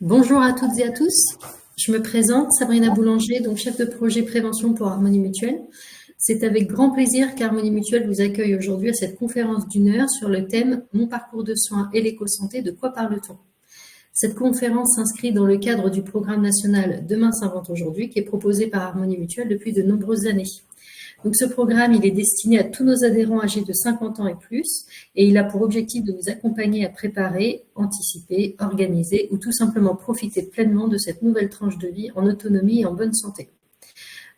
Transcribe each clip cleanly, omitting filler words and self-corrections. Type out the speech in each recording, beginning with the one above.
Bonjour à toutes et à tous. Je me présente, Sabrina Boulanger, donc chef de projet prévention pour Harmonie Mutuelle. C'est avec grand plaisir qu'Harmonie Mutuelle vous accueille aujourd'hui à cette conférence d'1 heure sur le thème « Mon parcours de soins et l'éco-santé, de quoi parle-t-on ?» Cette conférence s'inscrit dans le cadre du programme national Demain s'invente aujourd'hui qui est proposé par Harmonie Mutuelle depuis de nombreuses années. Donc ce programme, il est destiné à tous nos adhérents âgés de 50 ans et plus, et il a pour objectif de vous accompagner à préparer, anticiper, organiser ou tout simplement profiter pleinement de cette nouvelle tranche de vie en autonomie et en bonne santé.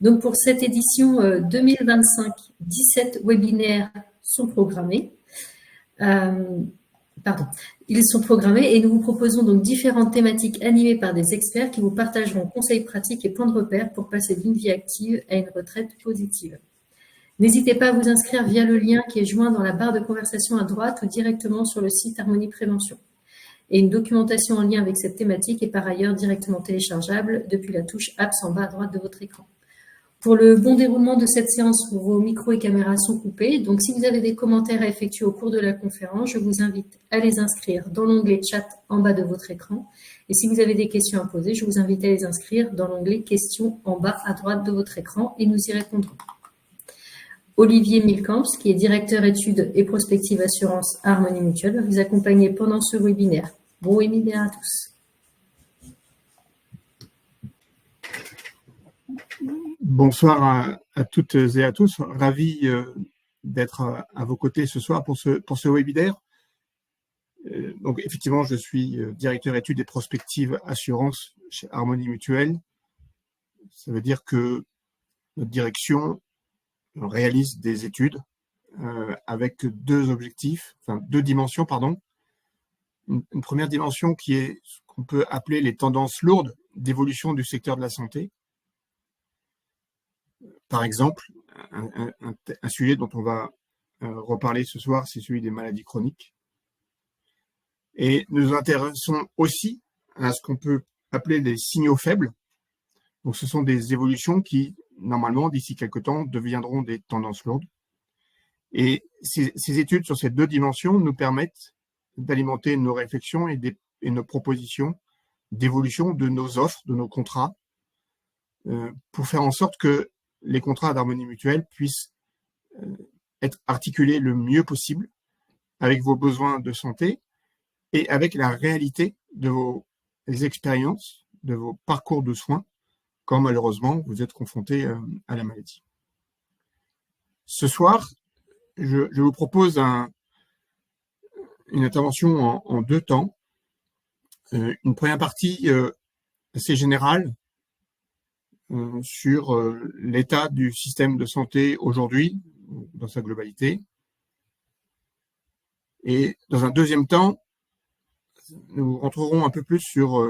Donc pour cette édition 2025, 17 webinaires sont programmés. Ils sont programmés et nous vous proposons donc différentes thématiques animées par des experts qui vous partageront conseils pratiques et points de repère pour passer d'une vie active à une retraite positive. N'hésitez pas à vous inscrire via le lien qui est joint dans la barre de conversation à droite ou directement sur le site Harmonie Prévention. Et une documentation en lien avec cette thématique est par ailleurs directement téléchargeable depuis la touche Apps en bas à droite de votre écran. Pour le bon déroulement de cette séance, vos micros et caméras sont coupés. Donc, si vous avez des commentaires à effectuer au cours de la conférence, je vous invite à les inscrire dans l'onglet Chat en bas de votre écran. Et si vous avez des questions à poser, je vous invite à les inscrire dans l'onglet Questions en bas à droite de votre écran et nous y répondrons. Olivier Milkamps, qui est directeur études et prospective assurance à Harmonie Mutuelle, va vous accompagner pendant ce webinaire. Bon webinaire à tous. Bonsoir à toutes et à tous. Ravi d'être à vos côtés ce soir pour ce webinaire. Donc effectivement, je suis directeur études et prospective assurance chez Harmonie Mutuelle. Ça veut dire que notre direction réalise des études avec deux dimensions, pardon. Une première dimension qui est ce qu'on peut appeler les tendances lourdes d'évolution du secteur de la santé. Par exemple, un sujet dont on va reparler ce soir, c'est celui des maladies chroniques. Et nous nous intéressons aussi à ce qu'on peut appeler des signaux faibles. Donc, ce sont des évolutions qui, normalement, d'ici quelques temps, deviendront des tendances lourdes. Et ces études sur ces deux dimensions nous permettent d'alimenter nos réflexions et nos propositions d'évolution de nos offres, de nos contrats, pour faire en sorte que les contrats d'Harmonie Mutuelle puissent être articulés le mieux possible avec vos besoins de santé et avec la réalité de vos expériences, de vos parcours de soins, quand malheureusement vous êtes confronté à la maladie. Ce soir, je vous propose une intervention en deux temps. Une première partie assez générale sur l'état du système de santé aujourd'hui, dans sa globalité. Et dans un deuxième temps, nous rentrerons un peu plus sur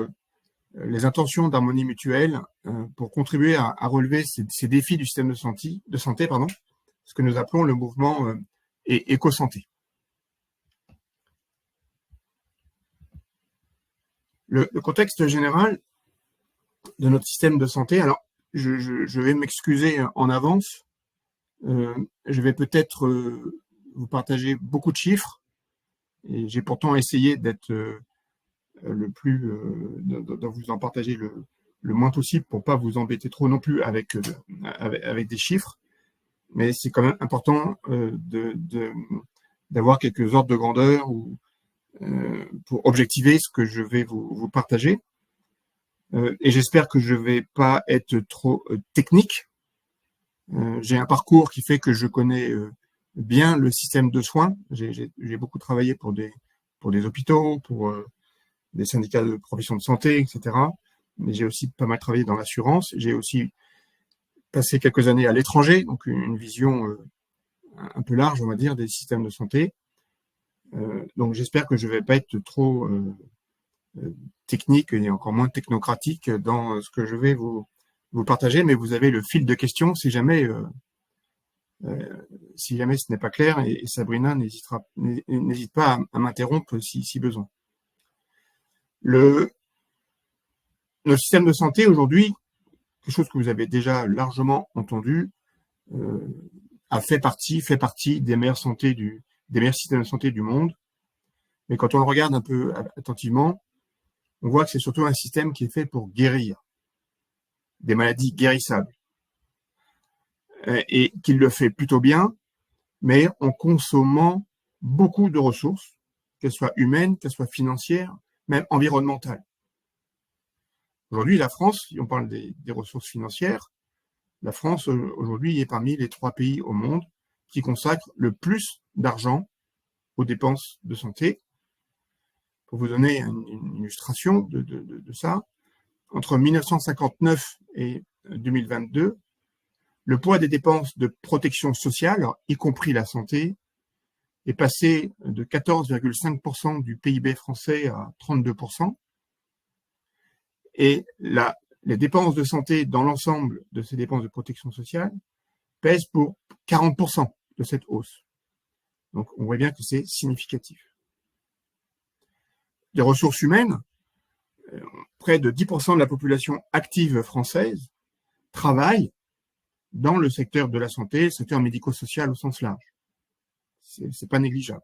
les intentions d'Harmonie Mutuelle pour contribuer à relever ces défis du système de santé, ce que nous appelons le mouvement éco-santé. Le contexte général de notre système de santé, alors je vais m'excuser en avance, je vais peut-être vous partager beaucoup de chiffres, et j'ai pourtant essayé d'être de vous en partager le moins possible pour pas vous embêter trop non plus avec des chiffres, mais c'est quand même important d'avoir quelques ordres de grandeur pour objectiver ce que je vais vous partager. Et j'espère que je vais pas être trop technique. J'ai un parcours qui fait que je connais bien le système de soins. J'ai beaucoup travaillé pour des hôpitaux, pour des syndicats de professions de santé, etc. Mais j'ai aussi pas mal travaillé dans l'assurance. J'ai aussi passé quelques années à l'étranger, donc une vision un peu large, on va dire, des systèmes de santé. Donc j'espère que je vais pas être trop technique et encore moins technocratique dans ce que je vais vous partager, mais vous avez le fil de questions si jamais ce n'est pas clair, et Sabrina n'hésite pas à m'interrompre si besoin. Notre système de santé aujourd'hui, quelque chose que vous avez déjà largement entendu, fait partie des meilleures systèmes de santé du monde. Mais quand on le regarde un peu attentivement, on voit que c'est surtout un système qui est fait pour guérir des maladies guérissables et qu'il le fait plutôt bien, mais en consommant beaucoup de ressources, qu'elles soient humaines, qu'elles soient financières, même environnementales. Aujourd'hui, la France, si on parle des ressources financières, la France aujourd'hui est parmi les 3 pays au monde qui consacrent le plus d'argent aux dépenses de santé. Pour vous donner une illustration de ça, entre 1959 et 2022, le poids des dépenses de protection sociale, y compris la santé, est passé de 14,5% du PIB français à 32%. Et les dépenses de santé dans l'ensemble de ces dépenses de protection sociale pèsent pour 40% de cette hausse. Donc, on voit bien que c'est significatif. Les ressources humaines, près de 10% de la population active française travaille dans le secteur de la santé, le secteur médico-social au sens large. C'est pas négligeable.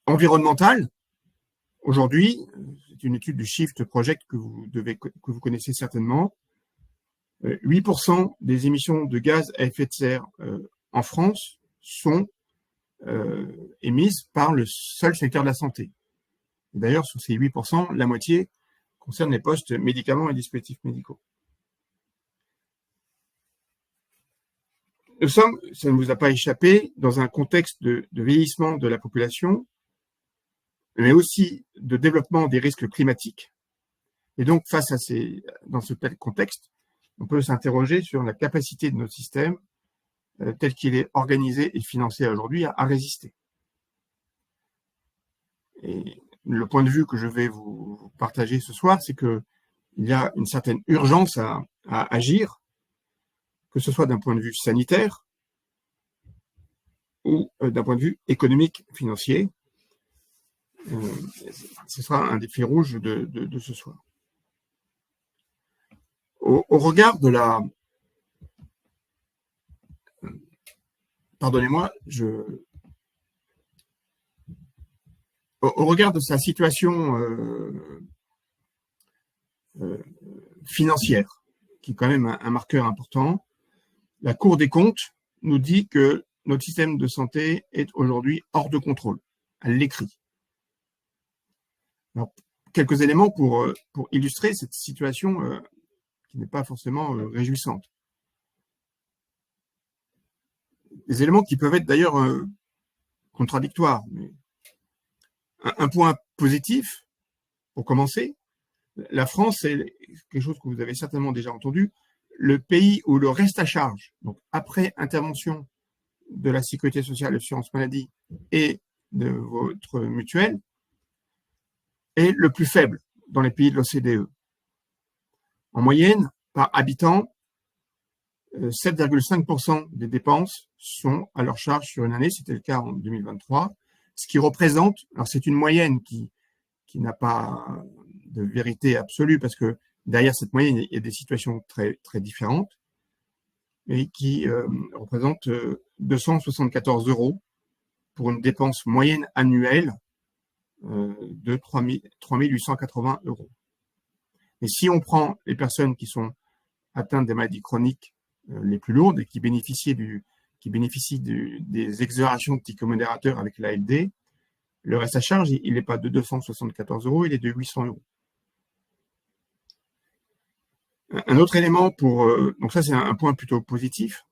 Environnemental, aujourd'hui, c'est une étude du Shift Project que vous connaissez certainement. 8% des émissions de gaz à effet de serre en France sont émises par le seul secteur de la santé. D'ailleurs, sur ces 8%, la moitié concerne les postes médicaments et dispositifs médicaux. Nous sommes, ça ne vous a pas échappé, dans un contexte de vieillissement de la population, mais aussi de développement des risques climatiques. Et donc, dans ce tel contexte, on peut s'interroger sur la capacité de notre système, tel qu'il est organisé et financé aujourd'hui, à résister. Et le point de vue que je vais vous partager ce soir, c'est qu'il y a une certaine urgence à agir, que ce soit d'un point de vue sanitaire ou d'un point de vue économique, financier. Ce sera un des fils rouges de ce soir. Au regard de la... Pardonnez-moi, au regard de sa situation financière, qui est quand même un marqueur important, la Cour des comptes nous dit que notre système de santé est aujourd'hui hors de contrôle. Elle l'écrit. Alors, quelques éléments pour illustrer cette situation qui n'est pas forcément réjouissante. Des éléments qui peuvent être d'ailleurs contradictoires. Mais un point positif, pour commencer, la France, c'est quelque chose que vous avez certainement déjà entendu, le pays où le reste à charge, donc après intervention de la sécurité sociale, l'assurance maladie et de votre mutuelle, est le plus faible dans les pays de l'OCDE. En moyenne, par habitant, 7,5% des dépenses sont à leur charge sur une année, c'était le cas en 2023, ce qui représente, alors c'est une moyenne qui n'a pas de vérité absolue, parce que derrière cette moyenne, il y a des situations très, très différentes, et qui représente 274 € pour une dépense moyenne annuelle de 3 880 €. Et si on prend les personnes qui sont atteintes des maladies chroniques les plus lourdes et qui bénéficient des exonérations de tickets modérateurs avec l'ALD, le reste à charge, il n'est pas de 274 €, il est de 800 €. Un autre élément donc ça c'est un point plutôt positif.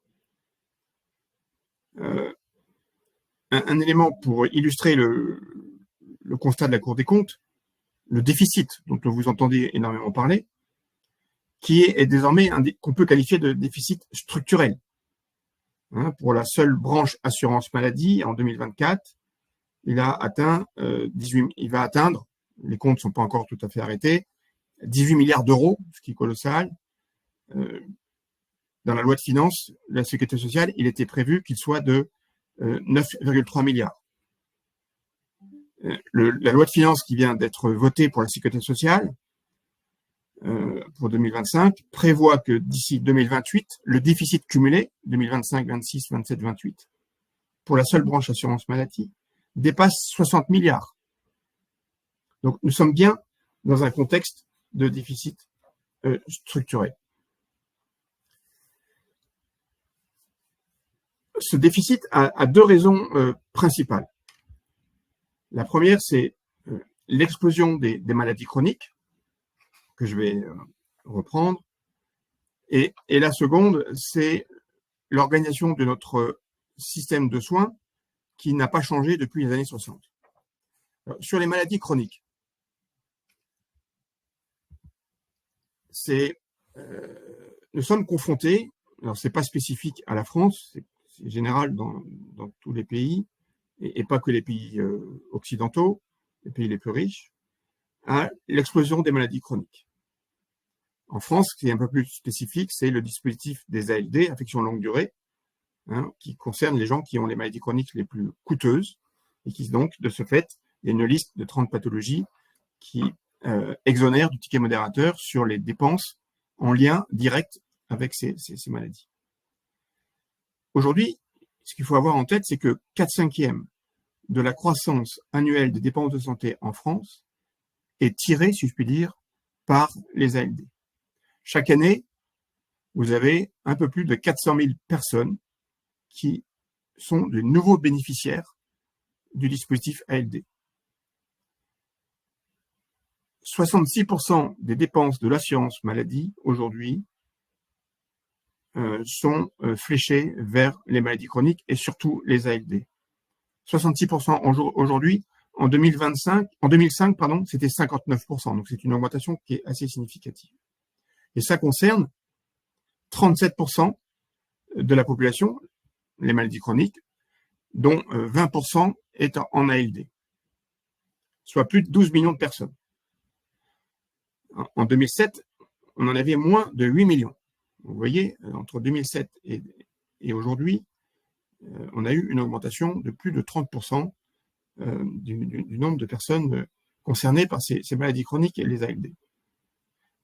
Un élément pour illustrer le constat de la Cour des comptes, le déficit dont vous entendez énormément parler, qui est désormais qu'on peut qualifier de déficit structurel. Pour la seule branche assurance maladie, en 2024, il va atteindre, les comptes ne sont pas encore tout à fait arrêtés, 18 milliards d'euros, ce qui est colossal. Dans la loi de finances de la sécurité sociale, il était prévu qu'il soit de 9,3 milliards. La loi de finances qui vient d'être votée pour la sécurité sociale, pour 2025, prévoit que d'ici 2028, le déficit cumulé, 2025, 26, 27, 28, pour la seule branche assurance maladie, dépasse 60 milliards. Donc, nous sommes bien dans un contexte de déficit structuré. Ce déficit a deux raisons principales. La première, c'est l'explosion des maladies chroniques, que je vais reprendre. Et la seconde, c'est l'organisation de notre système de soins qui n'a pas changé depuis les années 60. Alors, sur les maladies chroniques, nous sommes confrontés, alors c'est pas spécifique à la France, c'est général dans tous les pays, et pas que les pays occidentaux, les pays les plus riches, à l'explosion des maladies chroniques. En France, ce qui est un peu plus spécifique, c'est le dispositif des ALD, affections longue durée, qui concerne les gens qui ont les maladies chroniques les plus coûteuses, et qui donc, de ce fait, il y a une liste de 30 pathologies qui exonère du ticket modérateur sur les dépenses en lien direct avec ces maladies. Aujourd'hui, ce qu'il faut avoir en tête, c'est que 4/5 de la croissance annuelle des dépenses de santé en France est tirée, si je puis dire, par les ALD. Chaque année, vous avez un peu plus de 400 000 personnes qui sont de nouveaux bénéficiaires du dispositif ALD. 66% des dépenses de l'assurance maladie aujourd'hui sont fléchées vers les maladies chroniques et surtout les ALD. 66% aujourd'hui, en 2005, c'était 59%, donc c'est une augmentation qui est assez significative. Et ça concerne 37% de la population, les maladies chroniques, dont 20% est en ALD, soit plus de 12 millions de personnes. En 2007, on en avait moins de 8 millions. Vous voyez, entre 2007 et aujourd'hui, on a eu une augmentation de plus de 30% du nombre de personnes concernées par ces maladies chroniques et les ALD.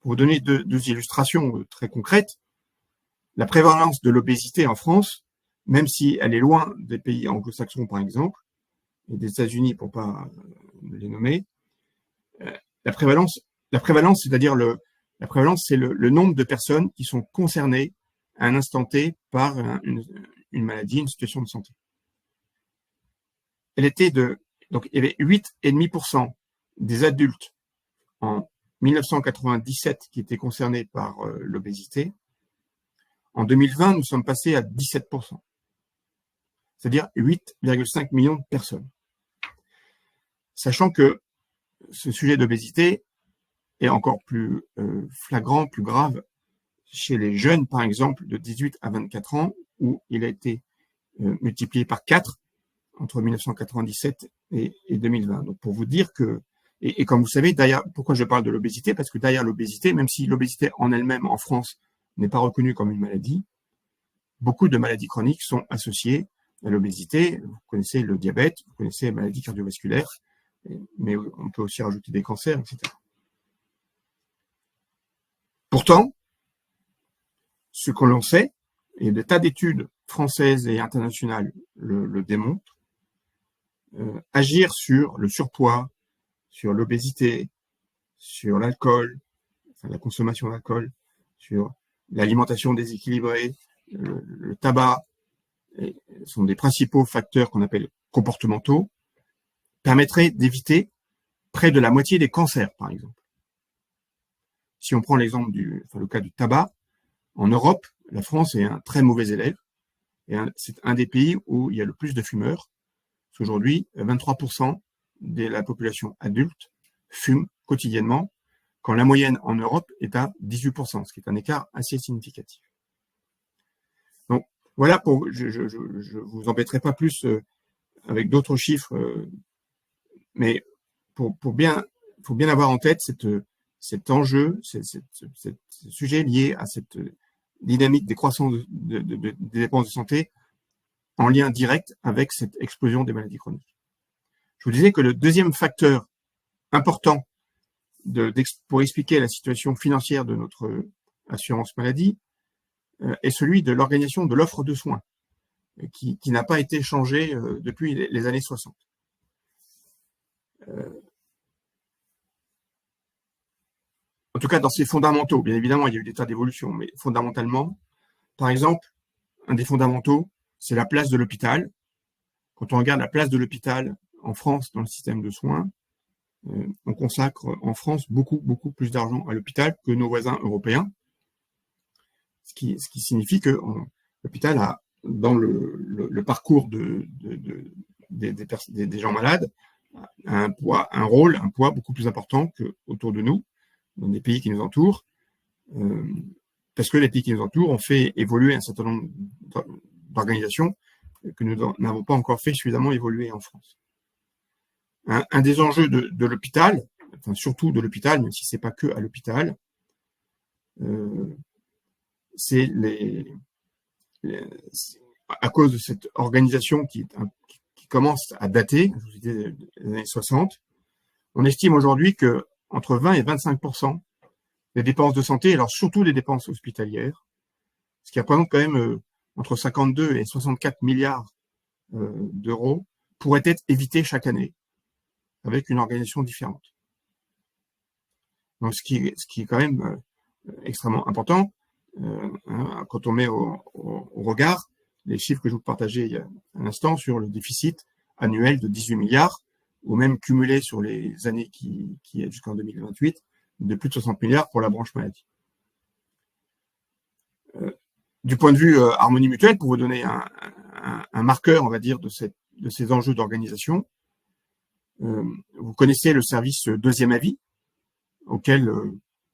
Pour vous donner deux illustrations très concrètes, la prévalence de l'obésité en France, même si elle est loin des pays anglo-saxons par exemple, et des États-Unis pour pas les nommer, la prévalence, c'est-à-dire la prévalence, c'est le nombre de personnes qui sont concernées à un instant T par une maladie, une situation de santé. Donc il y avait 8,5% des adultes en 1997 qui étaient concernés par l'obésité. En 2020, nous sommes passés à 17%. C'est-à-dire 8,5 millions de personnes. Sachant que ce sujet d'obésité est encore plus flagrant, plus grave chez les jeunes, par exemple, de 18 à 24 ans, où il a été multiplié par 4 entre 1997 et 2020. Donc, pour vous dire que, et comme vous savez, pourquoi je parle de l'obésité? Parce que derrière l'obésité, même si l'obésité en elle-même, en France, n'est pas reconnue comme une maladie, beaucoup de maladies chroniques sont associées à l'obésité. Vous connaissez le diabète, vous connaissez les maladies cardiovasculaires, mais on peut aussi rajouter des cancers, etc. Pourtant, ce que l'on sait, et des tas d'études françaises et internationales le démontrent, agir sur le surpoids, sur l'obésité, sur l'alcool, enfin la consommation d'alcool, sur l'alimentation déséquilibrée, le tabac, sont des principaux facteurs qu'on appelle comportementaux, permettrait d'éviter près de la moitié des cancers, par exemple. Si on prend l'exemple le cas du tabac, en Europe, la France est un très mauvais élève, et c'est un des pays où il y a le plus de fumeurs. Aujourd'hui, 23% de la population adulte fume quotidiennement, quand la moyenne en Europe est à 18%, ce qui est un écart assez significatif. Donc voilà, je vous embêterai pas plus avec d'autres chiffres, mais faut bien avoir en tête cet enjeu, ce sujet lié à cette dynamique des croissances des dépenses de santé en lien direct avec cette explosion des maladies chroniques. Je vous disais que le deuxième facteur important pour expliquer la situation financière de notre assurance maladie est celui de l'organisation de l'offre de soins, qui n'a pas été changée depuis les années 60. en tout cas dans ses fondamentaux. Bien évidemment, il y a eu des tas d'évolutions, mais fondamentalement, par exemple, un des fondamentaux, c'est la place de l'hôpital. Quand on regarde la place de l'hôpital en France dans le système de soins, on consacre en France beaucoup plus d'argent à l'hôpital que nos voisins européens, ce qui signifie que l'hôpital a, dans le parcours des gens malades, un poids beaucoup plus important qu'autour de nous, dans les pays qui nous entourent, parce que les pays qui nous entourent ont fait évoluer un certain nombre d'organisations que nous n'avons pas encore fait suffisamment évoluer en France. Un des enjeux de l'hôpital, enfin surtout de l'hôpital, même si c'est pas que à l'hôpital, c'est à cause de cette organisation qui commence à dater, je vous disais, des années 60, on estime aujourd'hui que entre 20 et 25% des dépenses de santé, alors surtout les dépenses hospitalières, ce qui représente quand même entre 52 et 64 milliards d'euros, pourraient être évités chaque année avec une organisation différente. Donc, ce qui est quand même extrêmement important, quand on met au regard les chiffres que je vous partageais il y a un instant sur le déficit annuel de 18 milliards, ou même cumulé sur les années qui est jusqu'en 2028, de plus de 60 milliards pour la branche maladie. Du point de vue harmonie mutuelle, pour vous donner un marqueur, on va dire, de ces enjeux d'organisation, vous connaissez le service deuxième avis, auquel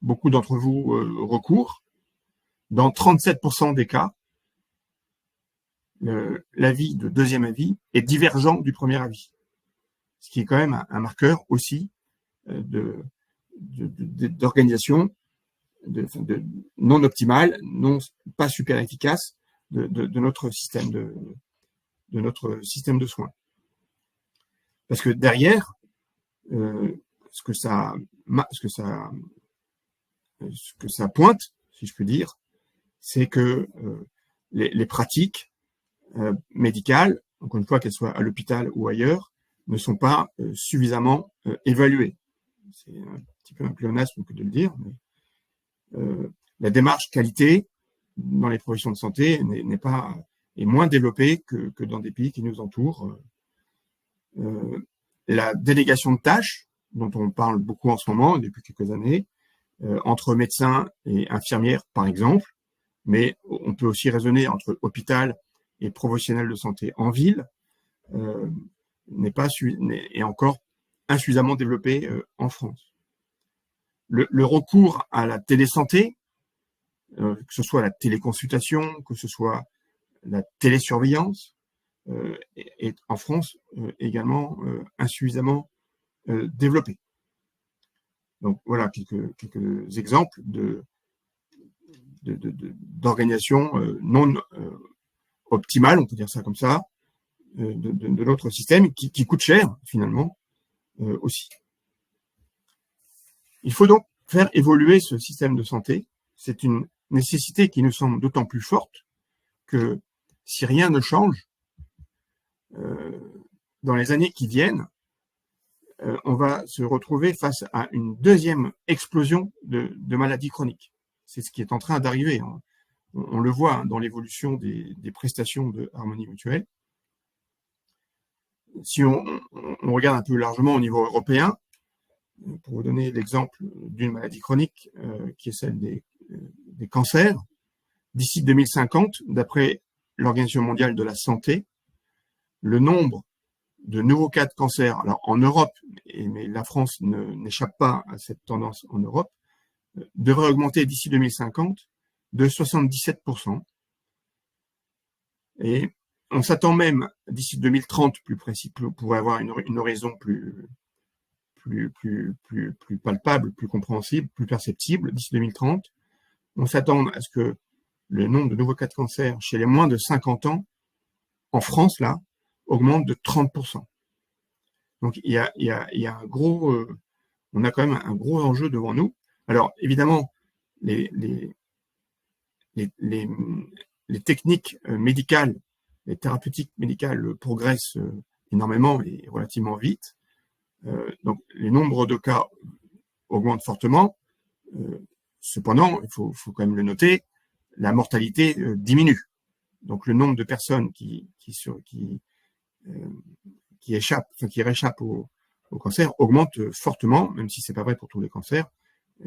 beaucoup d'entre vous recourent. Dans 37% des cas, l'avis de deuxième avis est divergent du premier avis, ce qui est quand même un marqueur aussi d'organisation non optimale, pas super efficace de notre système de soins. Parce que derrière, ce que ça pointe, si je puis dire, c'est que les pratiques médicales, encore une fois qu'elles soient à l'hôpital ou ailleurs, ne sont pas suffisamment évaluées. C'est un petit peu un pléonasme que de le dire, mais la démarche qualité dans les professions de santé est moins développée que dans des pays qui nous entourent. La délégation de tâches, dont on parle beaucoup en ce moment, depuis quelques années, entre médecins et infirmières, par exemple, mais on peut aussi raisonner entre hôpital et professionnels de santé en ville, est encore insuffisamment développé en France. Le recours à la télésanté, que ce soit la téléconsultation, que ce soit la télésurveillance, est en France également insuffisamment développé. Donc voilà quelques exemples d'organisation non optimale, on peut dire ça comme ça, de notre système qui coûte cher finalement aussi. Il faut donc faire évoluer ce système de santé. C'est une nécessité qui nous semble d'autant plus forte que si rien ne change, dans les années qui viennent, on va se retrouver face à une deuxième explosion de maladies chroniques. C'est ce qui est en train d'arriver. On le voit dans l'évolution des prestations de harmonie mutuelle. Si on regarde un peu largement au niveau européen, pour vous donner l'exemple d'une maladie chronique qui est celle des cancers, d'ici 2050, d'après l'Organisation mondiale de la santé, le nombre de nouveaux cas de cancer, alors en Europe, mais la France n'échappe pas à cette tendance en Europe, devrait augmenter d'ici 2050 de 77%. Et on s'attend même, d'ici 2030, plus précis, pour avoir une horizon plus palpable, plus compréhensible, plus perceptible, d'ici 2030, on s'attend à ce que le nombre de nouveaux cas de cancer chez les moins de 50 ans, en France, là, augmente de 30%. Donc, il y a un gros, on a quand même un gros enjeu devant nous. Alors, évidemment, les techniques médicales, les thérapeutiques médicales progressent énormément et relativement vite. Donc, les nombres de cas augmentent fortement. Cependant, il faut quand même le noter, la mortalité diminue. Donc le nombre de personnes qui réchappent au cancer augmente fortement, même si c'est pas vrai pour tous les cancers.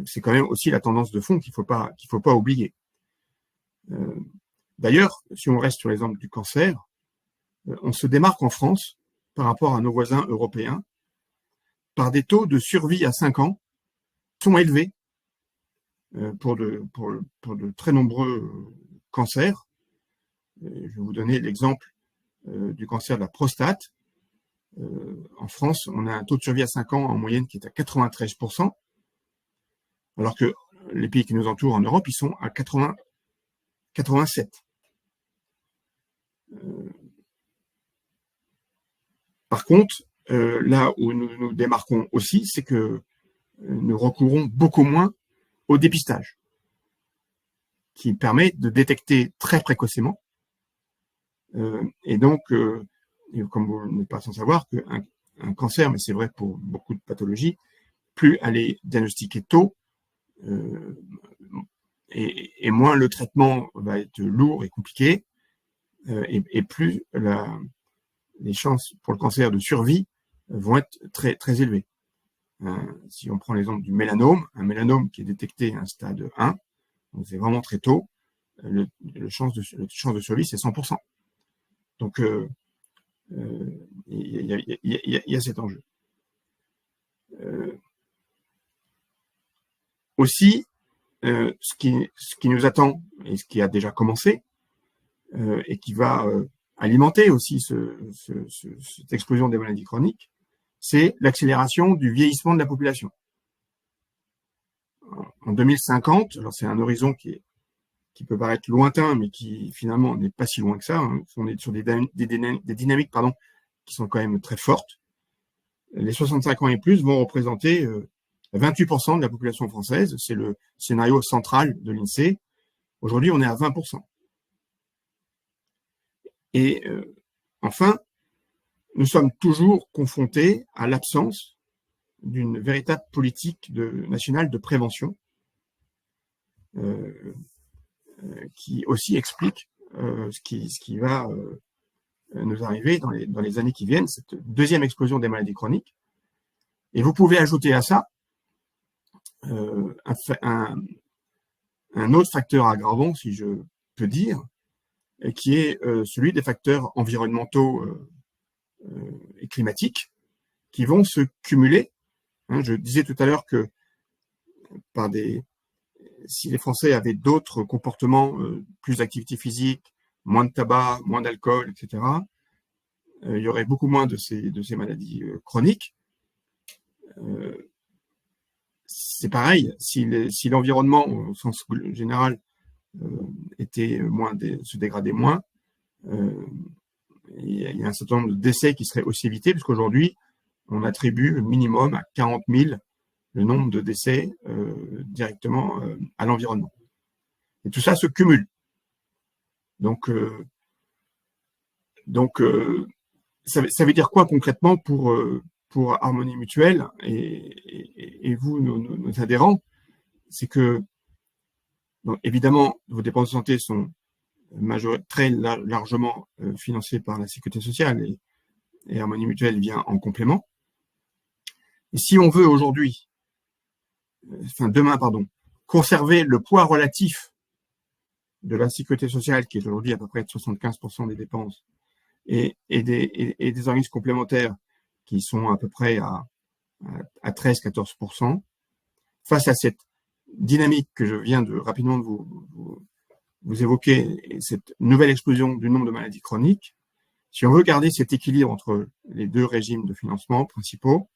C'est quand même aussi la tendance de fond qu'il faut pas oublier. D'ailleurs, si on reste sur l'exemple du cancer, on se démarque en France par rapport à nos voisins européens par des taux de survie à 5 ans qui sont élevés pour de très nombreux cancers. Je vais vous donner l'exemple du cancer de la prostate. En France, on a un taux de survie à 5 ans en moyenne qui est à 93%, alors que les pays qui nous entourent en Europe, ils sont à 87%. Par contre, là où nous nous démarquons aussi, c'est que nous recourons beaucoup moins au dépistage, qui permet de détecter très précocement. Et donc, comme vous n'êtes pas sans savoir, qu'un cancer, mais c'est vrai pour beaucoup de pathologies, plus elle est diagnostiquée tôt, et moins le traitement va être lourd et compliqué, et plus les chances pour le cancer de survie vont être très, très élevées. Si on prend l'exemple du mélanome, un mélanome qui est détecté à un stade 1, donc c'est vraiment très tôt, le chance de survie, c'est 100%. Donc, il y a cet enjeu. Aussi, ce qui nous attend, et ce qui a déjà commencé, et qui va alimenter aussi cette explosion des maladies chroniques, c'est l'accélération du vieillissement de la population. En 2050, alors c'est un horizon qui peut paraître lointain, mais qui finalement n'est pas si loin que ça. On est sur des dynamiques qui sont quand même très fortes. Les 65 ans et plus vont représenter 28% de la population française. C'est le scénario central de l'INSEE. Aujourd'hui, on est à 20%. Et enfin, nous sommes toujours confrontés à l'absence d'une véritable politique nationale de prévention qui aussi explique ce qui va nous arriver dans les années qui viennent, cette deuxième explosion des maladies chroniques. Et vous pouvez ajouter à ça un autre facteur aggravant, si je peux dire, qui est celui des facteurs environnementaux et climatiques qui vont se cumuler. Je disais tout à l'heure que si les Français avaient d'autres comportements, plus d'activité physique, moins de tabac, moins d'alcool, etc., il y aurait beaucoup moins de ces maladies chroniques. C'est pareil, si l'environnement, au sens général, se dégradait moins, il y a un certain nombre de décès qui seraient aussi évités, puisqu'aujourd'hui, on attribue minimum à 40 000 le nombre de décès directement à l'environnement. Et tout ça se cumule. Donc ça veut dire quoi concrètement pour Harmonie Mutuelle et vous, nos adhérents? C'est que, donc, évidemment, vos dépenses de santé sont très largement financées par la sécurité sociale et Harmonie Mutuelle vient en complément. Et si on veut demain, conserver le poids relatif de la sécurité sociale, qui est aujourd'hui à peu près de 75% des dépenses, et des organismes complémentaires qui sont à peu près à 13-14%, face à cette dynamique que je viens de rapidement vous évoquer, et cette nouvelle explosion du nombre de maladies chroniques, si on veut garder cet équilibre entre les deux régimes de financement principaux,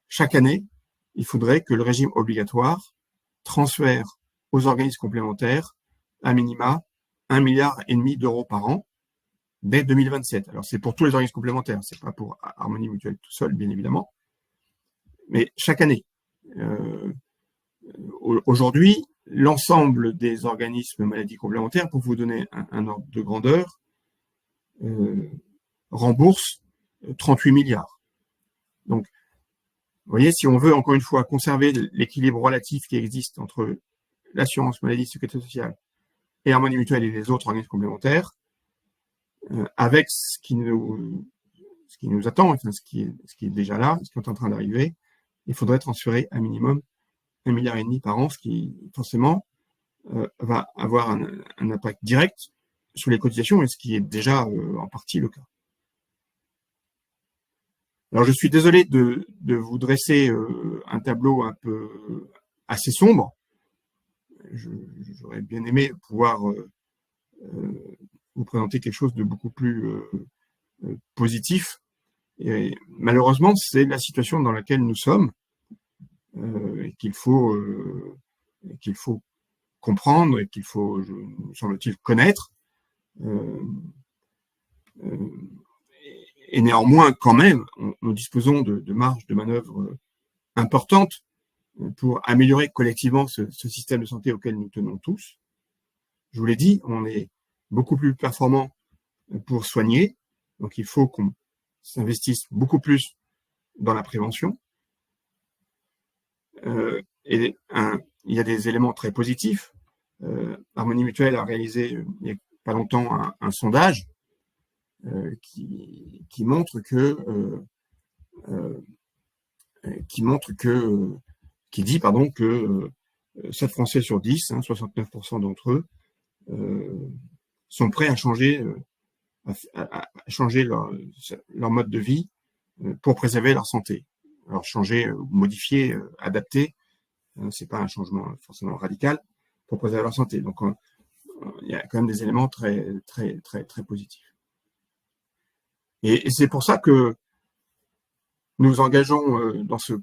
chaque année, il faudrait que le régime obligatoire transfère aux organismes complémentaires à minima 1,5 milliard d'euros par an dès 2027. Alors, c'est pour tous les organismes complémentaires, c'est pas pour Harmonie Mutuelle tout seul, bien évidemment. Mais chaque année. Aujourd'hui, l'ensemble des organismes maladies complémentaires, pour vous donner un ordre de grandeur, rembourse 38 milliards. Donc, Vous voyez, si on veut encore une fois conserver l'équilibre relatif qui existe entre l'assurance maladie, sécurité sociale et Harmonie Mutuelle et les autres organismes complémentaires, avec ce qui nous attend, enfin, ce qui est déjà là, ce qui est en train d'arriver, il faudrait transférer un minimum 1,5 milliard par an, ce qui forcément va avoir un impact direct sur les cotisations, et ce qui est déjà en partie le cas. Alors je suis désolé de vous dresser un tableau un peu assez sombre. J'aurais bien aimé pouvoir vous présenter quelque chose de beaucoup plus positif. Et malheureusement, c'est la situation dans laquelle nous sommes et qu'il faut comprendre et qu'il faut, me semble-t-il, connaître. Et néanmoins, quand même, nous disposons de marges de manœuvre importantes pour améliorer collectivement ce système de santé auquel nous tenons tous. Je vous l'ai dit, on est beaucoup plus performant pour soigner, donc il faut qu'on s'investisse beaucoup plus dans la prévention. Et il y a des éléments très positifs. Harmonie Mutuelle a réalisé il n'y a pas longtemps un sondage qui montre que qui dit que 7 Français sur 10, 69% d'entre eux, sont prêts à changer leur mode de vie pour préserver leur santé. Alors changer, modifier, adapter, c'est pas un changement forcément radical, pour préserver leur santé. Donc il y a quand même des éléments très très très très positifs. Et c'est pour ça que nous engageons dans ce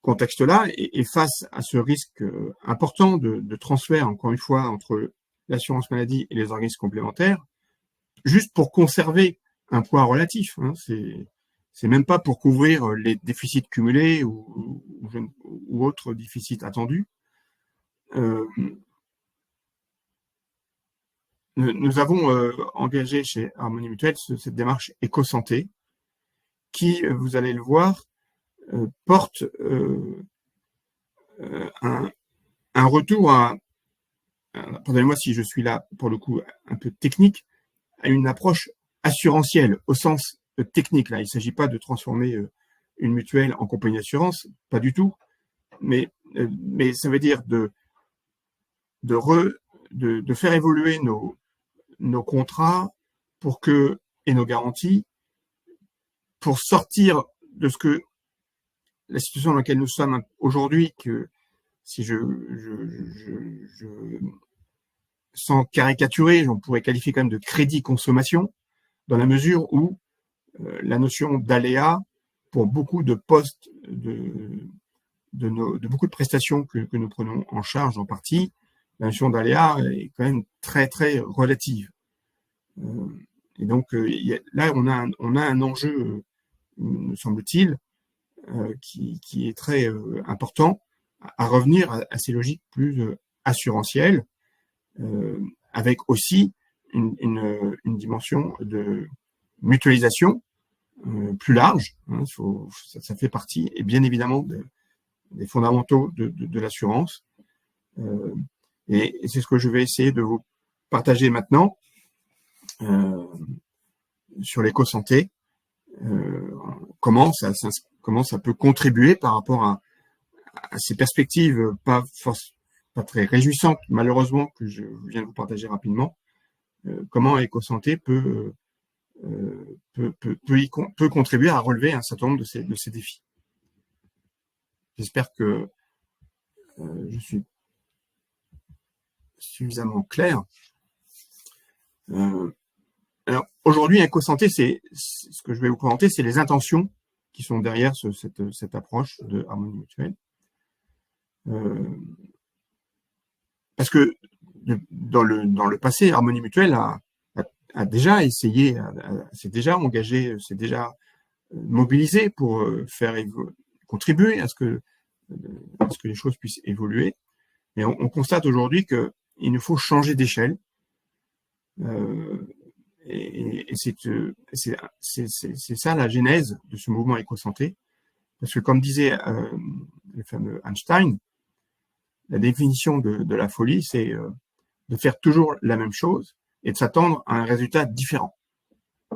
contexte-là et face à ce risque important de transfert, encore une fois, entre l'assurance maladie et les organismes complémentaires, juste pour conserver un poids relatif. C'est même pas pour couvrir les déficits cumulés ou autres déficits attendus. Nous avons engagé chez Harmonie Mutuelle cette démarche éco-santé qui, vous allez le voir, porte un retour à, pardonnez-moi si je suis là pour le coup un peu technique, à une approche assurantielle au sens technique. Là, il ne s'agit pas de transformer une mutuelle en compagnie d'assurance, pas du tout, mais ça veut dire de faire évoluer nos contrats et nos garanties pour sortir de la situation dans laquelle nous sommes aujourd'hui, que si sans caricaturer, on pourrait qualifier quand même de crédit consommation, dans la mesure où la notion d'aléa pour beaucoup de postes de beaucoup de prestations que nous prenons en charge en partie, la notion d'aléa est quand même très très relative. Et donc là on a un enjeu, me semble-t-il, qui est très important, à revenir à ces logiques plus assurantielles, avec aussi une dimension de mutualisation plus large. Ça fait partie, et bien évidemment, des fondamentaux de l'assurance. Et c'est ce que je vais essayer de vous partager maintenant sur l'éco-santé. Comment ça peut contribuer par rapport à ces perspectives pas très réjouissantes, malheureusement, que je viens de vous partager rapidement. Comment l'éco-santé peut contribuer à relever un certain nombre de ces défis. J'espère que je suis suffisamment clair. Alors aujourd'hui, éco-santé, c'est ce que je vais vous présenter, c'est les intentions qui sont derrière cette approche de Harmonie Mutuelle. Parce que dans le passé, Harmonie Mutuelle a déjà essayé, s'est déjà engagé, s'est déjà mobilisé pour contribuer à ce que les choses puissent évoluer. Mais on constate aujourd'hui qu'il nous faut changer d'échelle. Et c'est ça la genèse de ce mouvement éco-santé. Parce que comme disait le fameux Einstein, la définition de la folie, c'est de faire toujours la même chose et de s'attendre à un résultat différent.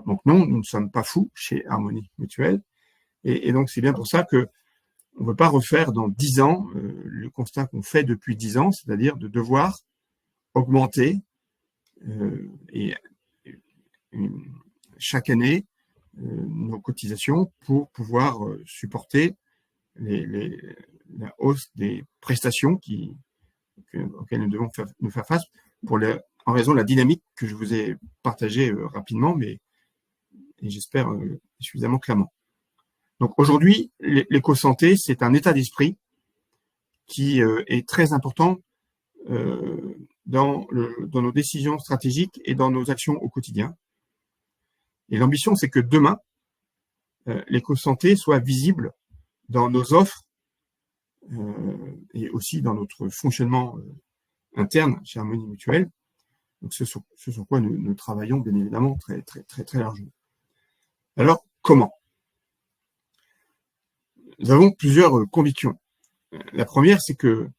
Donc non, nous ne sommes pas fous chez Harmonie Mutuelle. Et donc c'est bien pour ça que on ne veut pas refaire dans 10 ans le constat qu'on fait depuis 10 ans, c'est-à-dire de devoir augmenter et chaque année nos cotisations pour pouvoir supporter la hausse des prestations auxquelles nous devons nous faire face en raison de la dynamique que je vous ai partagée rapidement, mais et j'espère suffisamment clairement. Donc aujourd'hui, l'éco-santé, c'est un état d'esprit qui est très important dans nos décisions stratégiques et dans nos actions au quotidien. Et l'ambition, c'est que demain, l'éco-santé soit visible dans nos offres et aussi dans notre fonctionnement interne chez Harmonie Mutuelle. Donc, ce sur quoi nous travaillons bien évidemment très, très, très, très largement. Alors, comment? Nous avons plusieurs convictions. La première, c'est que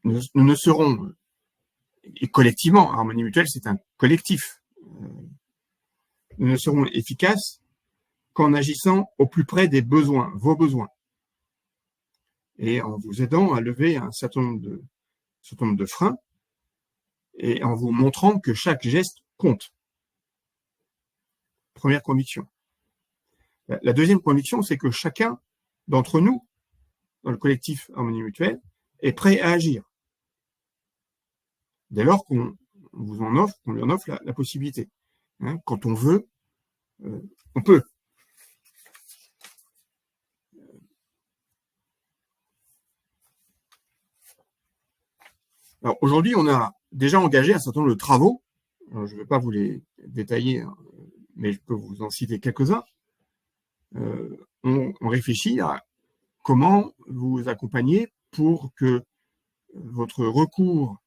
nous ne serons, et collectivement, Harmonie Mutuelle, c'est un collectif, nous ne serons efficaces qu'en agissant au plus près des besoins, vos besoins, et en vous aidant à lever un certain nombre de freins, et en vous montrant que chaque geste compte. Première conviction. La deuxième conviction, c'est que chacun d'entre nous, dans le collectif Harmonie Mutuelle, est prêt à agir. Dès lors qu'on lui en offre la possibilité. Quand on veut, on peut. Alors aujourd'hui, on a déjà engagé un certain nombre de travaux. Alors, je ne vais pas vous les détailler, mais je peux vous en citer quelques-uns. On réfléchit à comment vous accompagner pour que votre recours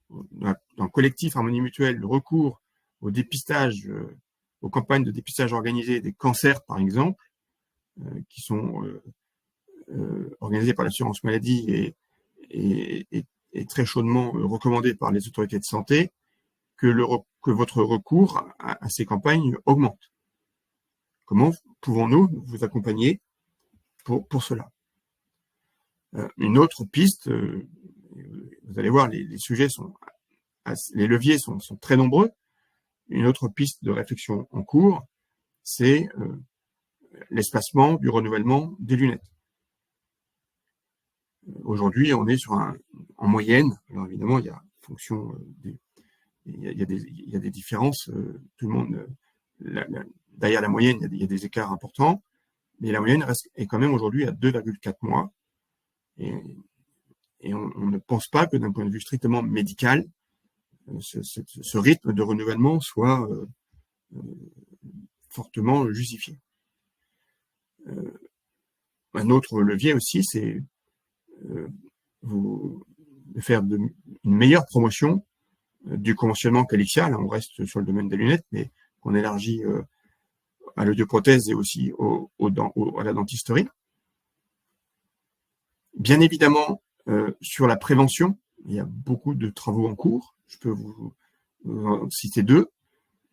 dans le collectif Harmonie Mutuelle, le recours au dépistage, aux campagnes de dépistage organisées des cancers, par exemple, qui sont organisées par l'assurance maladie et très chaudement recommandées par les autorités de santé, que votre recours à ces campagnes augmente. Comment pouvons-nous vous accompagner pour cela? Une autre piste, vous allez voir, les leviers sont très nombreux. Une autre piste de réflexion en cours, c'est l'espacement du renouvellement des lunettes. Aujourd'hui, on est en moyenne. Alors évidemment, il y a fonction il y a des différences. Tout le monde, derrière la moyenne, il y a des écarts importants, mais la moyenne est quand même aujourd'hui à 2,4 mois. Et on ne pense pas que d'un point de vue strictement médical, ce rythme de renouvellement soit fortement justifié. Un autre levier aussi, c'est de faire une meilleure promotion du conventionnement qualixial. On reste sur le domaine des lunettes, mais qu'on élargit à l'audioprothèse et aussi à la dentisterie. Bien évidemment, sur la prévention, il y a beaucoup de travaux en cours. Je peux vous en citer deux.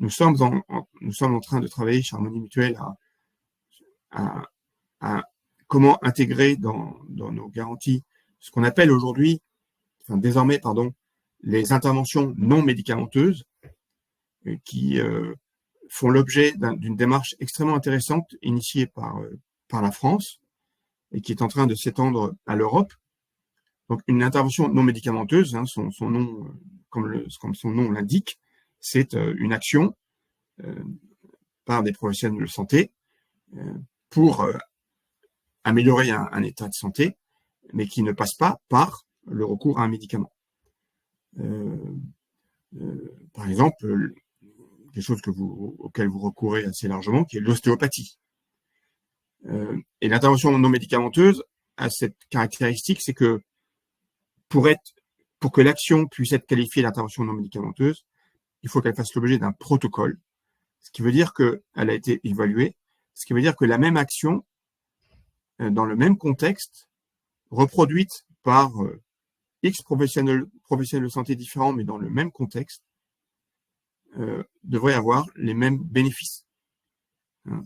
Nous sommes en train de travailler chez Harmonie Mutuelle à comment intégrer dans nos garanties ce qu'on appelle désormais, les interventions non médicamenteuses qui font l'objet d'une démarche extrêmement intéressante initiée par la France et qui est en train de s'étendre à l'Europe. Donc, une intervention non médicamenteuse, son nom, comme son nom l'indique, c'est une action par des professionnels de santé pour améliorer un état de santé, mais qui ne passe pas par le recours à un médicament. Par exemple, quelque chose auquel vous recourez assez largement, qui est l'ostéopathie. Et l'intervention non médicamenteuse a cette caractéristique, c'est que pour que l'action puisse être qualifiée d'intervention non médicamenteuse, il faut qu'elle fasse l'objet d'un protocole, ce qui veut dire qu'elle a été évaluée, ce qui veut dire que la même action dans le même contexte, reproduite par X professionnels de santé différents, mais dans le même contexte, devraient avoir les mêmes bénéfices. Hein,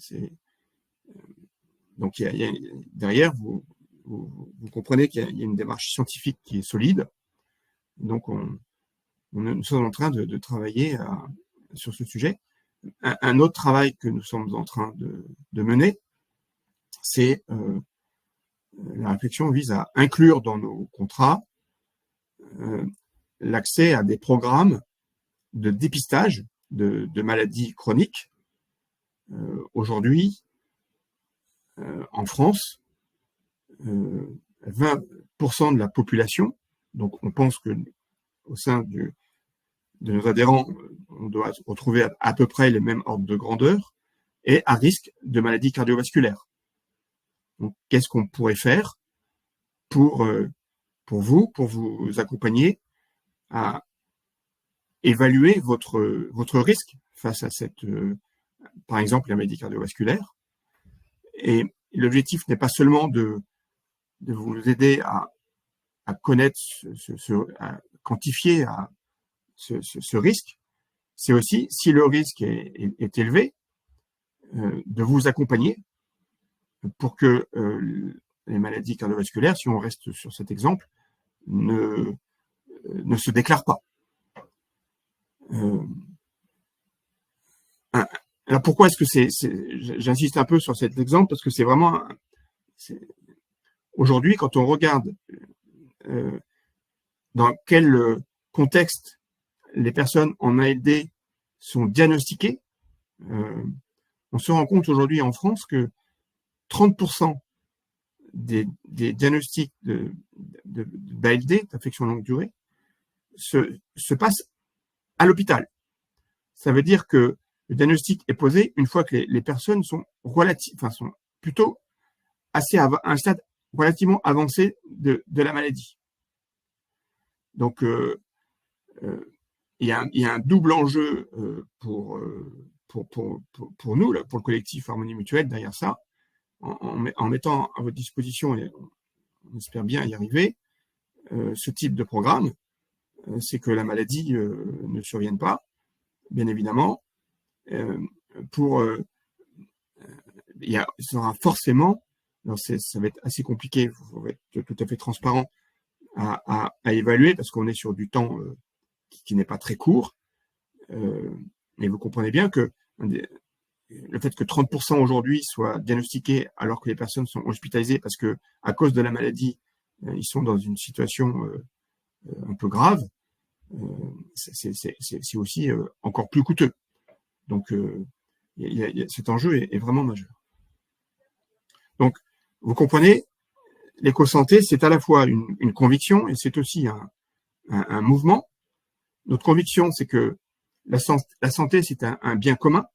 donc, derrière, vous comprenez qu'il y a une démarche scientifique qui est solide. Donc, nous sommes en train de travailler sur ce sujet. Un autre travail que nous sommes en train de mener, c'est la réflexion vise à inclure dans nos contrats l'accès à des programmes de dépistage de maladies chroniques. Aujourd'hui, en France, 20% de la population, donc on pense que au sein de nos adhérents, on doit retrouver à peu près les mêmes ordres de grandeur, est à risque de maladies cardiovasculaires. Donc, qu'est-ce qu'on pourrait faire pour vous accompagner à évaluer votre risque face à par exemple, la maladie cardiovasculaire. Et l'objectif n'est pas seulement de vous aider à connaître, à quantifier ce risque, c'est aussi, si le risque est élevé, de vous accompagner pour que les maladies cardiovasculaires, si on reste sur cet exemple, ne se déclarent pas. Alors pourquoi est-ce que j'insiste un peu sur cet exemple, parce que c'est vraiment, aujourd'hui, quand on regarde dans quel contexte les personnes en ALD sont diagnostiquées, on se rend compte aujourd'hui en France que 30% des diagnostics d'ALD, d'affection longue durée, se passent à l'hôpital. Ça veut dire que le diagnostic est posé une fois que les personnes sont sont plutôt à un stade relativement avancé de la maladie. Donc, il y a un double enjeu pour nous, là, pour le collectif Harmonie Mutuelle derrière ça, en mettant à votre disposition, et on espère bien y arriver, ce type de programme, c'est que la maladie ne survienne pas, bien évidemment. Il sera forcément, ça va être assez compliqué, il faut être tout à fait transparent à évaluer, parce qu'on est sur du temps qui n'est pas très court, mais vous comprenez bien que le fait que 30% aujourd'hui soient diagnostiqués alors que les personnes sont hospitalisées parce que à cause de la maladie, ils sont dans une situation un peu grave, c'est aussi encore plus coûteux. Donc, cet enjeu est vraiment majeur. Donc, vous comprenez, l'éco-santé, c'est à la fois une conviction et c'est aussi un mouvement. Notre conviction, c'est que la santé, c'est un bien commun.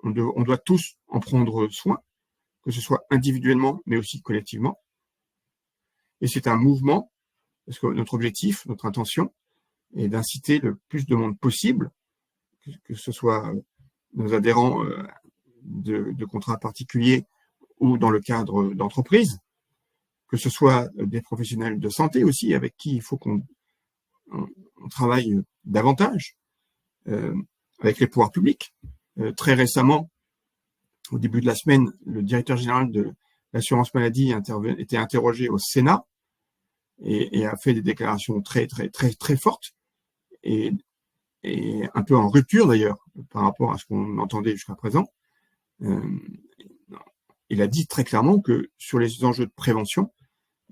On doit tous en prendre soin, que ce soit individuellement, mais aussi collectivement. Et c'est un mouvement, parce que notre objectif, notre intention, est d'inciter le plus de monde possible, que ce soit nos adhérents de contrats particuliers ou dans le cadre d'entreprises, que ce soit des professionnels de santé aussi, avec qui il faut qu'on travaille davantage, avec les pouvoirs publics. Très récemment, au début de la semaine, le directeur général de l'assurance maladie était interrogé au Sénat et a fait des déclarations très, très, très, très fortes et un peu en rupture d'ailleurs par rapport à ce qu'on entendait jusqu'à présent. Il a dit très clairement que sur les enjeux de prévention,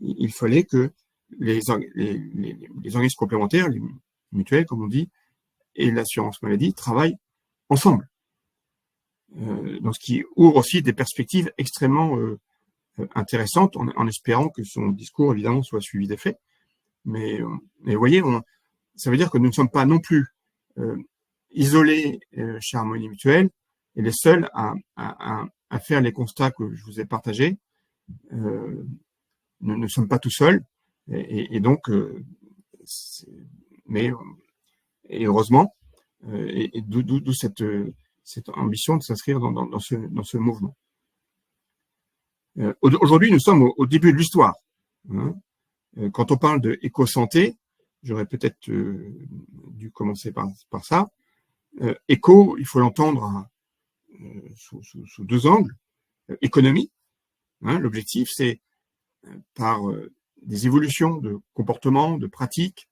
il fallait que les organismes complémentaires, les mutuelles, comme on dit, et l'assurance maladie travaillent ensemble. Donc, ce qui ouvre aussi des perspectives extrêmement intéressantes, en espérant que son discours, évidemment, soit suivi d'effet. Mais vous voyez, ça veut dire que nous ne sommes pas non plus isolés chez Harmonie Mutuelle et les seuls à faire les constats que je vous ai partagés. Nous ne sommes pas tout seuls. Et donc, mais heureusement, et d'où cette ambition de s'inscrire dans ce mouvement. Aujourd'hui, nous sommes au début de l'histoire. Hein. Quand on parle de éco-santé, j'aurais peut-être dû commencer par ça. Éco, il faut l'entendre sous deux angles. Économie, hein, l'objectif, c'est par des évolutions de comportement, de pratiques,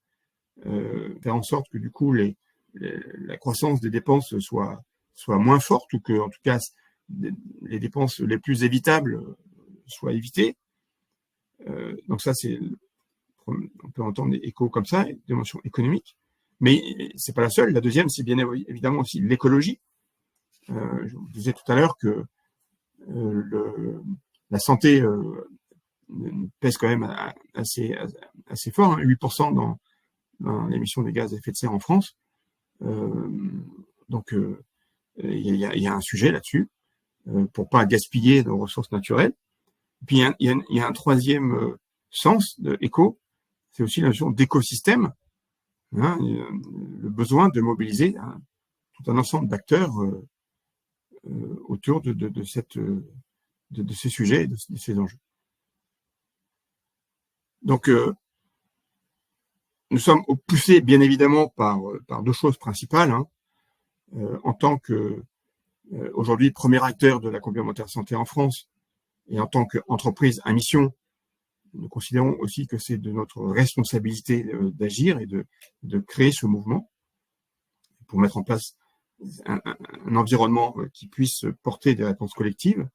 faire en sorte que du coup la croissance des dépenses soit moins forte, ou que en tout cas les dépenses les plus évitables soient évitées. Donc ça, on peut entendre éco comme ça, dimension économique, mais c'est pas la seule. La deuxième, c'est bien évidemment aussi l'écologie. Je vous disais tout à l'heure que la santé pèse quand même assez fort, hein, 8% dans l'émission des gaz à effet de serre en France. Donc il y a un sujet là-dessus pour pas gaspiller nos ressources naturelles. Puis il y a un troisième sens de éco, c'est aussi la notion d'écosystème, hein, le besoin de mobiliser tout un ensemble d'acteurs autour de ces sujets et de ces enjeux. Donc, nous sommes poussés bien évidemment par deux choses principales. Hein. En tant que aujourd'hui premier acteur de la complémentaire santé en France et en tant qu'entreprise à mission, nous considérons aussi que c'est de notre responsabilité d'agir et de créer ce mouvement pour mettre en place un environnement qui puisse porter des réponses collectives.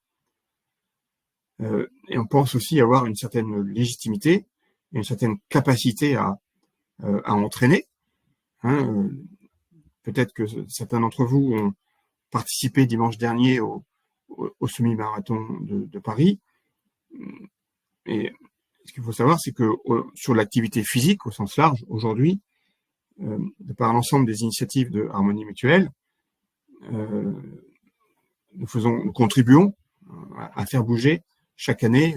Et on pense aussi avoir une certaine légitimité et une certaine capacité à entraîner. Hein. Peut-être que certains d'entre vous ont participé dimanche dernier au semi-marathon de Paris. Et ce qu'il faut savoir, c'est que sur l'activité physique au sens large, aujourd'hui, de par l'ensemble des initiatives de Harmonie Mutuelle, nous contribuons à faire bouger chaque année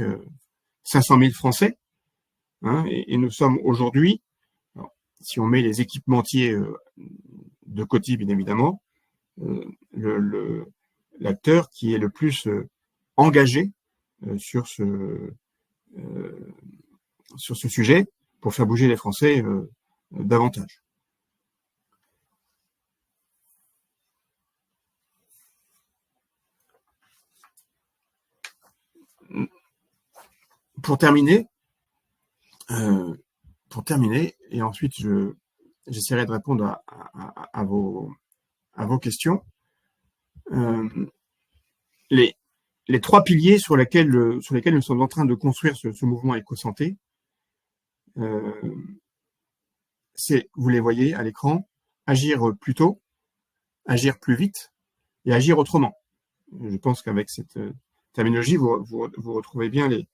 500 000 Français. Hein, et nous sommes aujourd'hui, si on met les équipementiers de côté, bien évidemment, l'acteur qui est le plus engagé sur ce sujet pour faire bouger les Français davantage. Pour terminer, et ensuite j'essaierai de répondre à vos questions. Les trois piliers sur lesquels nous sommes en train de construire ce mouvement éco-santé, c'est, vous les voyez à l'écran, agir plus tôt, agir plus vite et agir autrement. Je pense qu'avec cette terminologie, vous retrouvez bien les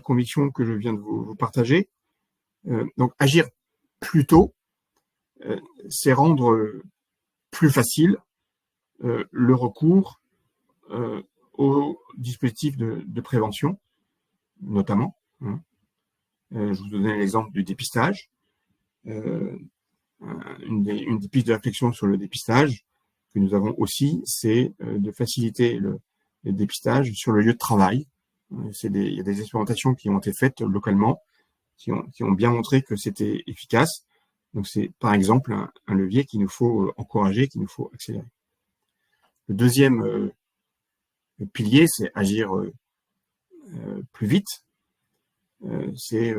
convictions que je viens de vous partager. Donc, agir plus tôt, c'est rendre plus facile le recours aux dispositifs de prévention, notamment. Hein. Je vous donnais l'exemple du dépistage. Une des pistes de réflexion sur le dépistage que nous avons aussi, c'est de faciliter le dépistage sur le lieu de travail. Il y a des expérimentations qui ont été faites localement, qui ont bien montré que c'était efficace. Donc c'est par exemple un levier qu'il nous faut encourager, qu'il nous faut accélérer. Le deuxième pilier, c'est agir plus vite. C'est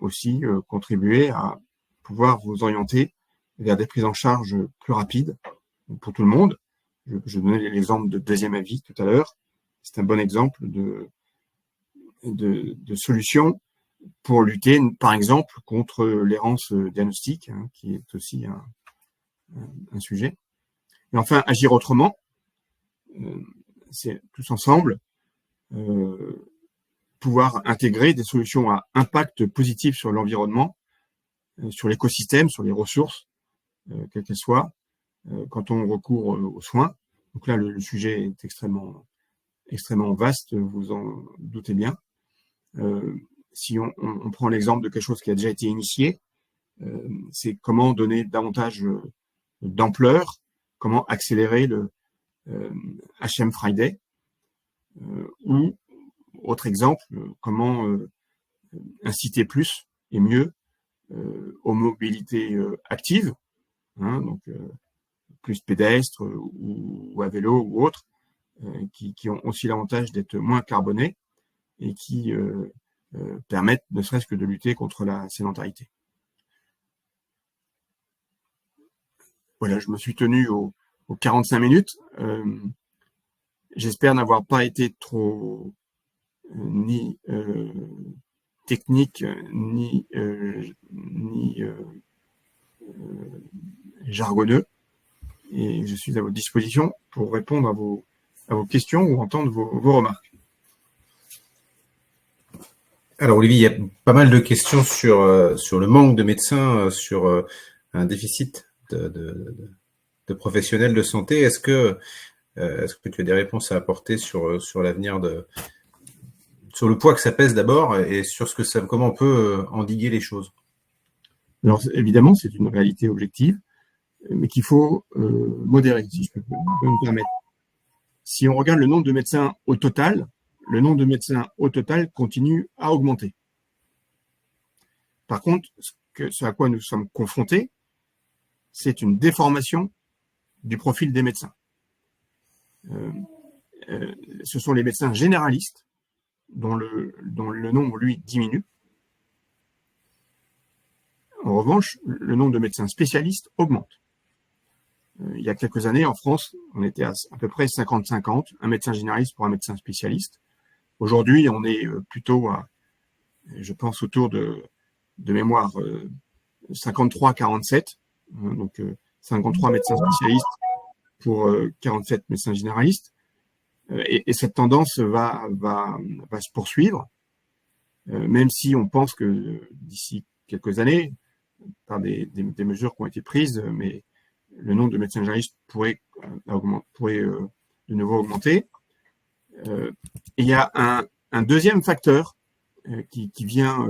aussi contribuer à pouvoir vous orienter vers des prises en charge plus rapides pour tout le monde. Je donnais l'exemple de deuxième avis tout à l'heure. C'est un bon exemple de solution pour lutter, par exemple, contre l'errance diagnostique, hein, qui est aussi un sujet. Et enfin, agir autrement, c'est tous ensemble pouvoir intégrer des solutions à impact positif sur l'environnement, sur l'écosystème, sur les ressources, quelles qu'elles soient, quand on recourt aux soins. Donc là, le sujet est extrêmement vaste, vous en doutez bien. Si on prend l'exemple de quelque chose qui a déjà été initié, c'est comment donner davantage d'ampleur, comment accélérer le HM Friday. Ou, autre exemple, comment inciter plus et mieux aux mobilités actives, hein, donc plus pédestres ou à vélo ou autres, qui ont aussi l'avantage d'être moins carbonés et qui permettent ne serait-ce que de lutter contre la sédentarité. Voilà, je me suis tenu aux 45 minutes. J'espère n'avoir pas été trop ni technique ni jargonneux. Et je suis à votre disposition pour répondre à vos questions ou entendre vos remarques. Alors Olivier, il y a pas mal de questions sur le manque de médecins, sur un déficit de professionnels de santé. Est-ce que tu as des réponses à apporter sur l'avenir sur le poids que ça pèse d'abord et sur comment on peut endiguer les choses? Alors évidemment, c'est une réalité objective, mais qu'il faut modérer, si je peux me permettre. Si on regarde le nombre de médecins au total, le nombre de médecins au total continue à augmenter. Par contre, ce à quoi nous sommes confrontés, c'est une déformation du profil des médecins. Ce sont les médecins généralistes dont le nombre, lui, diminue. En revanche, le nombre de médecins spécialistes augmente. Il y a quelques années, en France, on était à peu près 50-50, un médecin généraliste pour un médecin spécialiste. Aujourd'hui, on est plutôt à, je pense, autour de mémoire 53-47, donc 53 médecins spécialistes pour 47 médecins généralistes. Et cette tendance va se poursuivre, même si on pense que d'ici quelques années, par des mesures qui ont été prises, mais le nombre de médecins généralistes pourrait de nouveau augmenter. Et il y a un deuxième facteur qui vient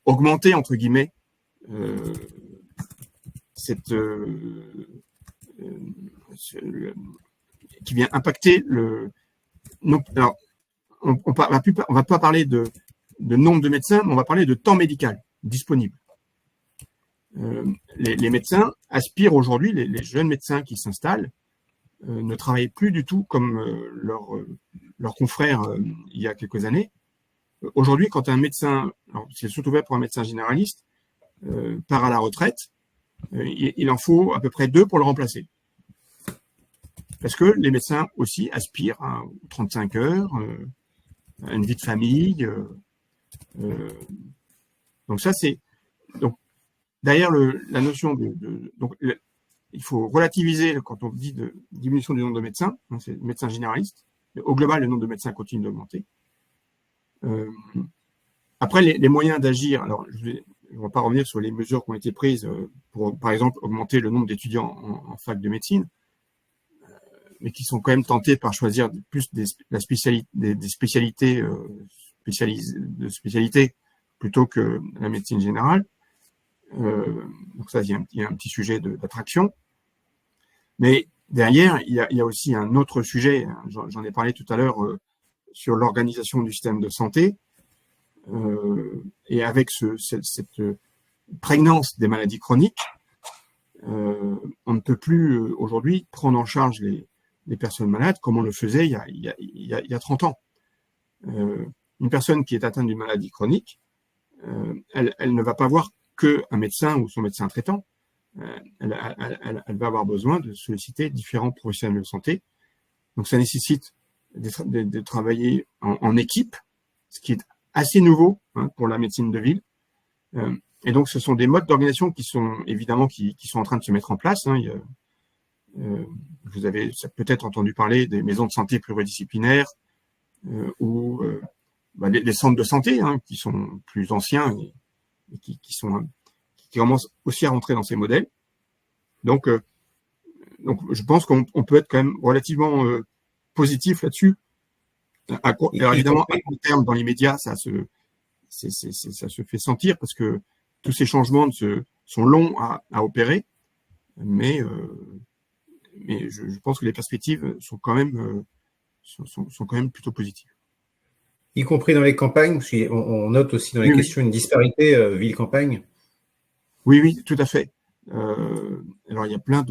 augmenter, entre guillemets, qui vient impacter alors, on va pas parler de nombre de médecins, mais on va parler de temps médical disponible. Les médecins aspirent aujourd'hui, les jeunes médecins qui s'installent, ne travaillent plus du tout comme leurs confrères il y a quelques années. Aujourd'hui, quand un médecin, c'est surtout vrai pour un médecin généraliste, part à la retraite, il en faut à peu près 2 pour le remplacer. Parce que les médecins aussi aspirent à 35 heures, à une vie de famille. Donc ça, c'est... Donc, derrière la notion il faut relativiser quand on dit de diminution du nombre de médecins, hein, c'est médecins généralistes. Au global, le nombre de médecins continue d'augmenter. Après, les moyens d'agir, alors je ne vais pas revenir sur les mesures qui ont été prises pour, par exemple, augmenter le nombre d'étudiants en fac de médecine, mais qui sont quand même tentés par choisir plus des spécialités de spécialité plutôt que la médecine générale. Donc ça, il y a un petit sujet d'attraction. Mais derrière, il y a aussi un autre sujet, j'en ai parlé tout à l'heure, sur l'organisation du système de santé, et avec cette prégnance des maladies chroniques, on ne peut plus aujourd'hui prendre en charge les personnes malades comme on le faisait il y a 30 ans. Une personne qui est atteinte d'une maladie chronique, elle ne va pas voir qu'un médecin ou son médecin traitant. Elle va avoir besoin de solliciter différents professionnels de santé. Donc ça nécessite de travailler en équipe, ce qui est assez nouveau pour la médecine de ville. Et donc ce sont des modes d'organisation qui sont évidemment qui sont en train de se mettre en place. Vous avez peut-être entendu parler des maisons de santé pluridisciplinaires ou les centres de santé qui sont plus anciens et qui commencent aussi à rentrer dans ces modèles. Donc je pense qu'on peut être quand même relativement positif là-dessus. Alors évidemment, à court terme, dans l'immédiat, ça se fait sentir parce que tous ces changements sont longs à opérer, mais je pense que les perspectives sont quand même sont quand même plutôt positives. Y compris dans les campagnes, parce qu'on note aussi dans les questions une disparité ville-campagne. Oui, tout à fait. Alors, il y a plein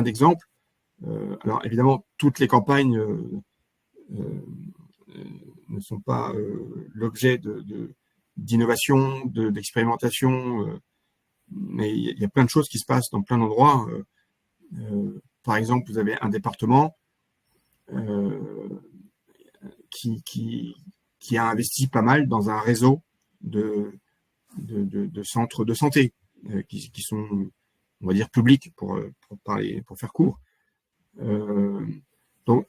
d'exemples. Alors, évidemment, toutes les campagnes ne sont pas l'objet d'innovation, d'expérimentation, mais il y a plein de choses qui se passent dans plein d'endroits. Par exemple, vous avez un département qui a investi pas mal dans un réseau de centres de santé qui sont, on va dire, publics pour faire court. Donc,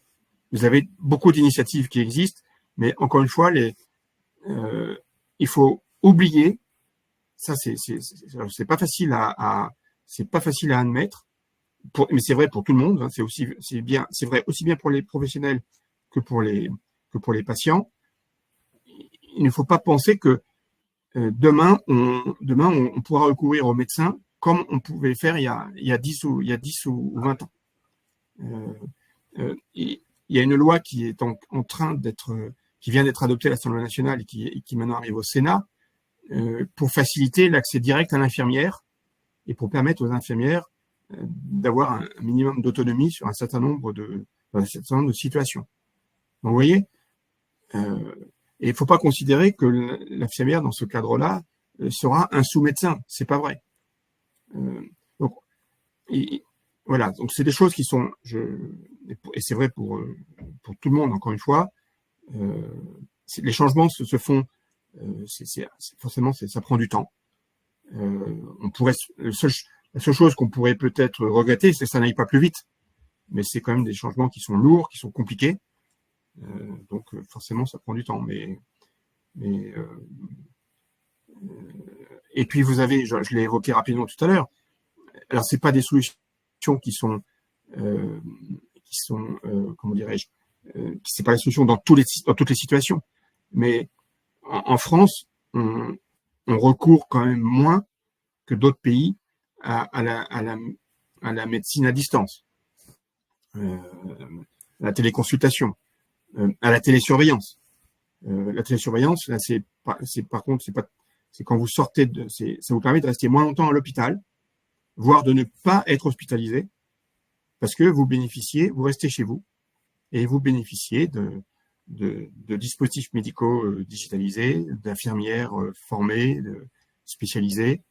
vous avez beaucoup d'initiatives qui existent, mais encore une fois, il faut oublier. Ça, c'est pas facile c'est pas facile à admettre. Mais c'est vrai pour tout le monde. Hein, c'est vrai aussi bien pour les professionnels que pour les patients. Il ne faut pas penser que demain on pourra recourir aux médecins comme on pouvait le faire il y a 10 ou 20 ans. Il y a une loi qui est en train qui vient d'être adoptée à l'Assemblée nationale et qui maintenant arrive au Sénat pour faciliter l'accès direct à l'infirmière et pour permettre aux infirmières d'avoir un minimum d'autonomie sur un certain nombre de situations. Donc, vous voyez, et il ne faut pas considérer que l'infirmière, dans ce cadre-là, sera un sous-médecin. C'est pas vrai. Donc, voilà. Donc, c'est des choses qui sont, et c'est vrai pour tout le monde, encore une fois, les changements se font, forcément, ça prend du temps. La seule chose qu'on pourrait peut-être regretter, c'est que ça n'aille pas plus vite. Mais c'est quand même des changements qui sont lourds, qui sont compliqués. Donc forcément, ça prend du temps. Et puis vous avez, je l'ai évoqué rapidement tout à l'heure. Alors c'est pas des solutions qui sont comment dirais-je, c'est pas la solution dans toutes les situations. Mais en France, on recourt quand même moins que d'autres pays à la médecine à distance, à la téléconsultation, à la télésurveillance. La télésurveillance, là, c'est quand vous sortez ça vous permet de rester moins longtemps à l'hôpital, voire de ne pas être hospitalisé, parce que vous restez chez vous et vous bénéficiez de dispositifs médicaux digitalisés, d'infirmières formées, spécialisées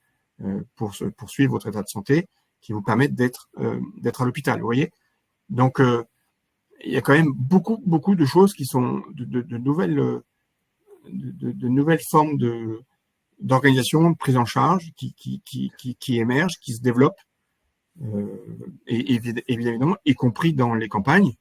pour suivre votre état de santé, qui vous permettent d'être à l'hôpital. Vous voyez. Donc il y a quand même beaucoup de choses qui sont de nouvelles formes d'organisation, de prise en charge qui émergent, qui se développent, et évidemment, y compris dans les campagnes,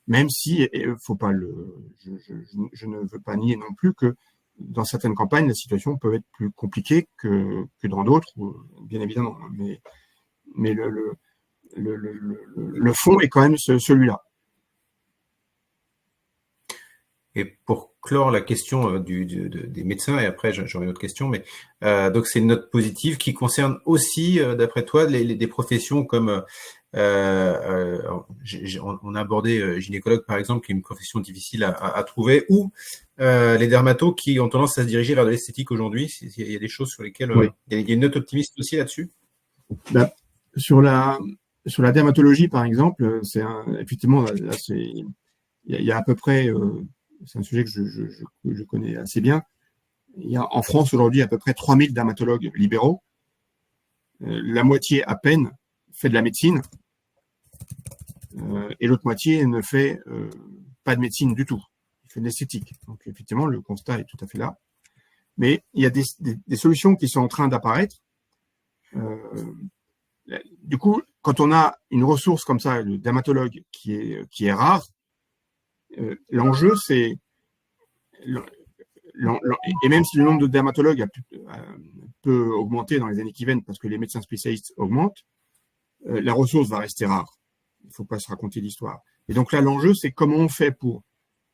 même si faut pas je ne veux pas nier non plus que dans certaines campagnes, la situation peut être plus compliquée que dans d'autres, bien évidemment. Mais le fond est quand même celui-là. Et pour clore la question des médecins, et après j'aurai une autre question, mais donc c'est une note positive qui concerne aussi, d'après toi, des professions comme on a abordé gynécologue par exemple, qui est une profession difficile à trouver, ou les dermatos qui ont tendance à se diriger vers de l'esthétique aujourd'hui. Il y a des choses sur lesquelles Oui. il y a une note optimiste aussi là-dessus. Sur la dermatologie par exemple, effectivement là, il y a à peu près c'est un sujet que je connais assez bien. Il y a en France aujourd'hui à peu près 3000 dermatologues libéraux. La moitié à peine fait de la médecine et l'autre moitié ne fait pas de médecine du tout. Il fait de l'esthétique. Donc effectivement, le constat est tout à fait là. Mais il y a des solutions qui sont en train d'apparaître. Du coup, quand on a une ressource comme ça, le dermatologue qui est rare, l'enjeu, c'est et même si le nombre de dermatologues peut augmenter dans les années qui viennent parce que les médecins spécialistes augmentent, la ressource va rester rare. Il ne faut pas se raconter l'histoire. Et donc là, l'enjeu, c'est comment on fait pour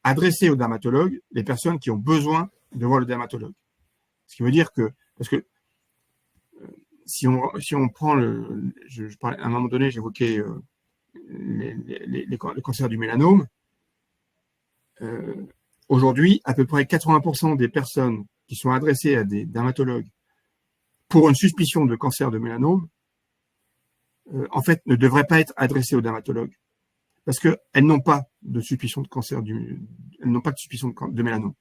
adresser aux dermatologues les personnes qui ont besoin de voir le dermatologue. Ce qui veut dire que, parce que si on prend à un moment donné, j'évoquais le cancer du mélanome. aujourd'hui, à peu près 80% des personnes qui sont adressées à des dermatologues pour une suspicion de cancer de mélanome, en fait, ne devraient pas être adressées aux dermatologues parce qu'elles n'ont pas de suspicion de cancer elles n'ont pas de suspicion de mélanome.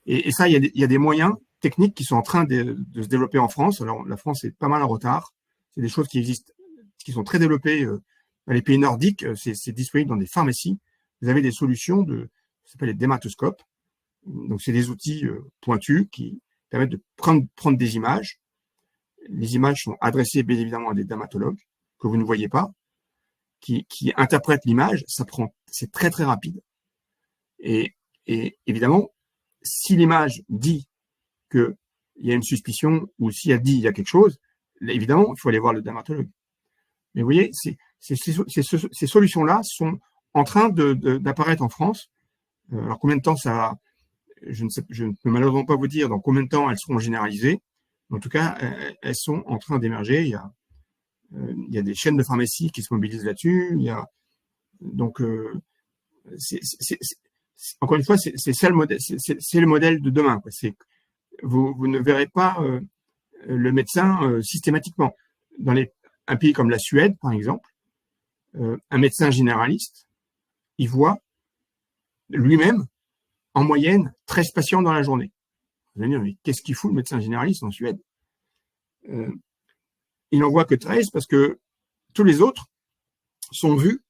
Et ça, il y a des moyens techniques qui sont en train de se développer en France. Alors, la France est pas mal en retard. C'est des choses qui existent, qui sont très développées dans les pays nordiques. C'est disponible dans des pharmacies. Vous avez des solutions ça s'appelle les dermatoscopes. Donc, c'est des outils pointus qui permettent de prendre des images. Les images sont adressées, bien évidemment, à des dermatologues que vous ne voyez pas, qui interprètent l'image. C'est très, très rapide. Et évidemment, si l'image dit qu'il y a une suspicion ou si elle dit il y a quelque chose, évidemment, il faut aller voir le dermatologue. Mais vous voyez, ces solutions-là sont en train d'apparaître en France. Alors, combien de temps ça je ne peux malheureusement pas vous dire dans combien de temps elles seront généralisées. En tout cas, elles sont en train d'émerger. Il y a des chaînes de pharmacie qui se mobilisent là-dessus. Donc, encore une fois, c'est ça le modèle. C'est le modèle de demain, quoi. Vous ne verrez pas le médecin systématiquement. Dans un pays comme la Suède, par exemple, un médecin généraliste, il voit lui-même, en moyenne, 13 patients dans la journée. Vous allez dire, mais qu'est-ce qu'il fout le médecin généraliste en Suède? Il n'en voit que 13 parce que tous les autres sont vus,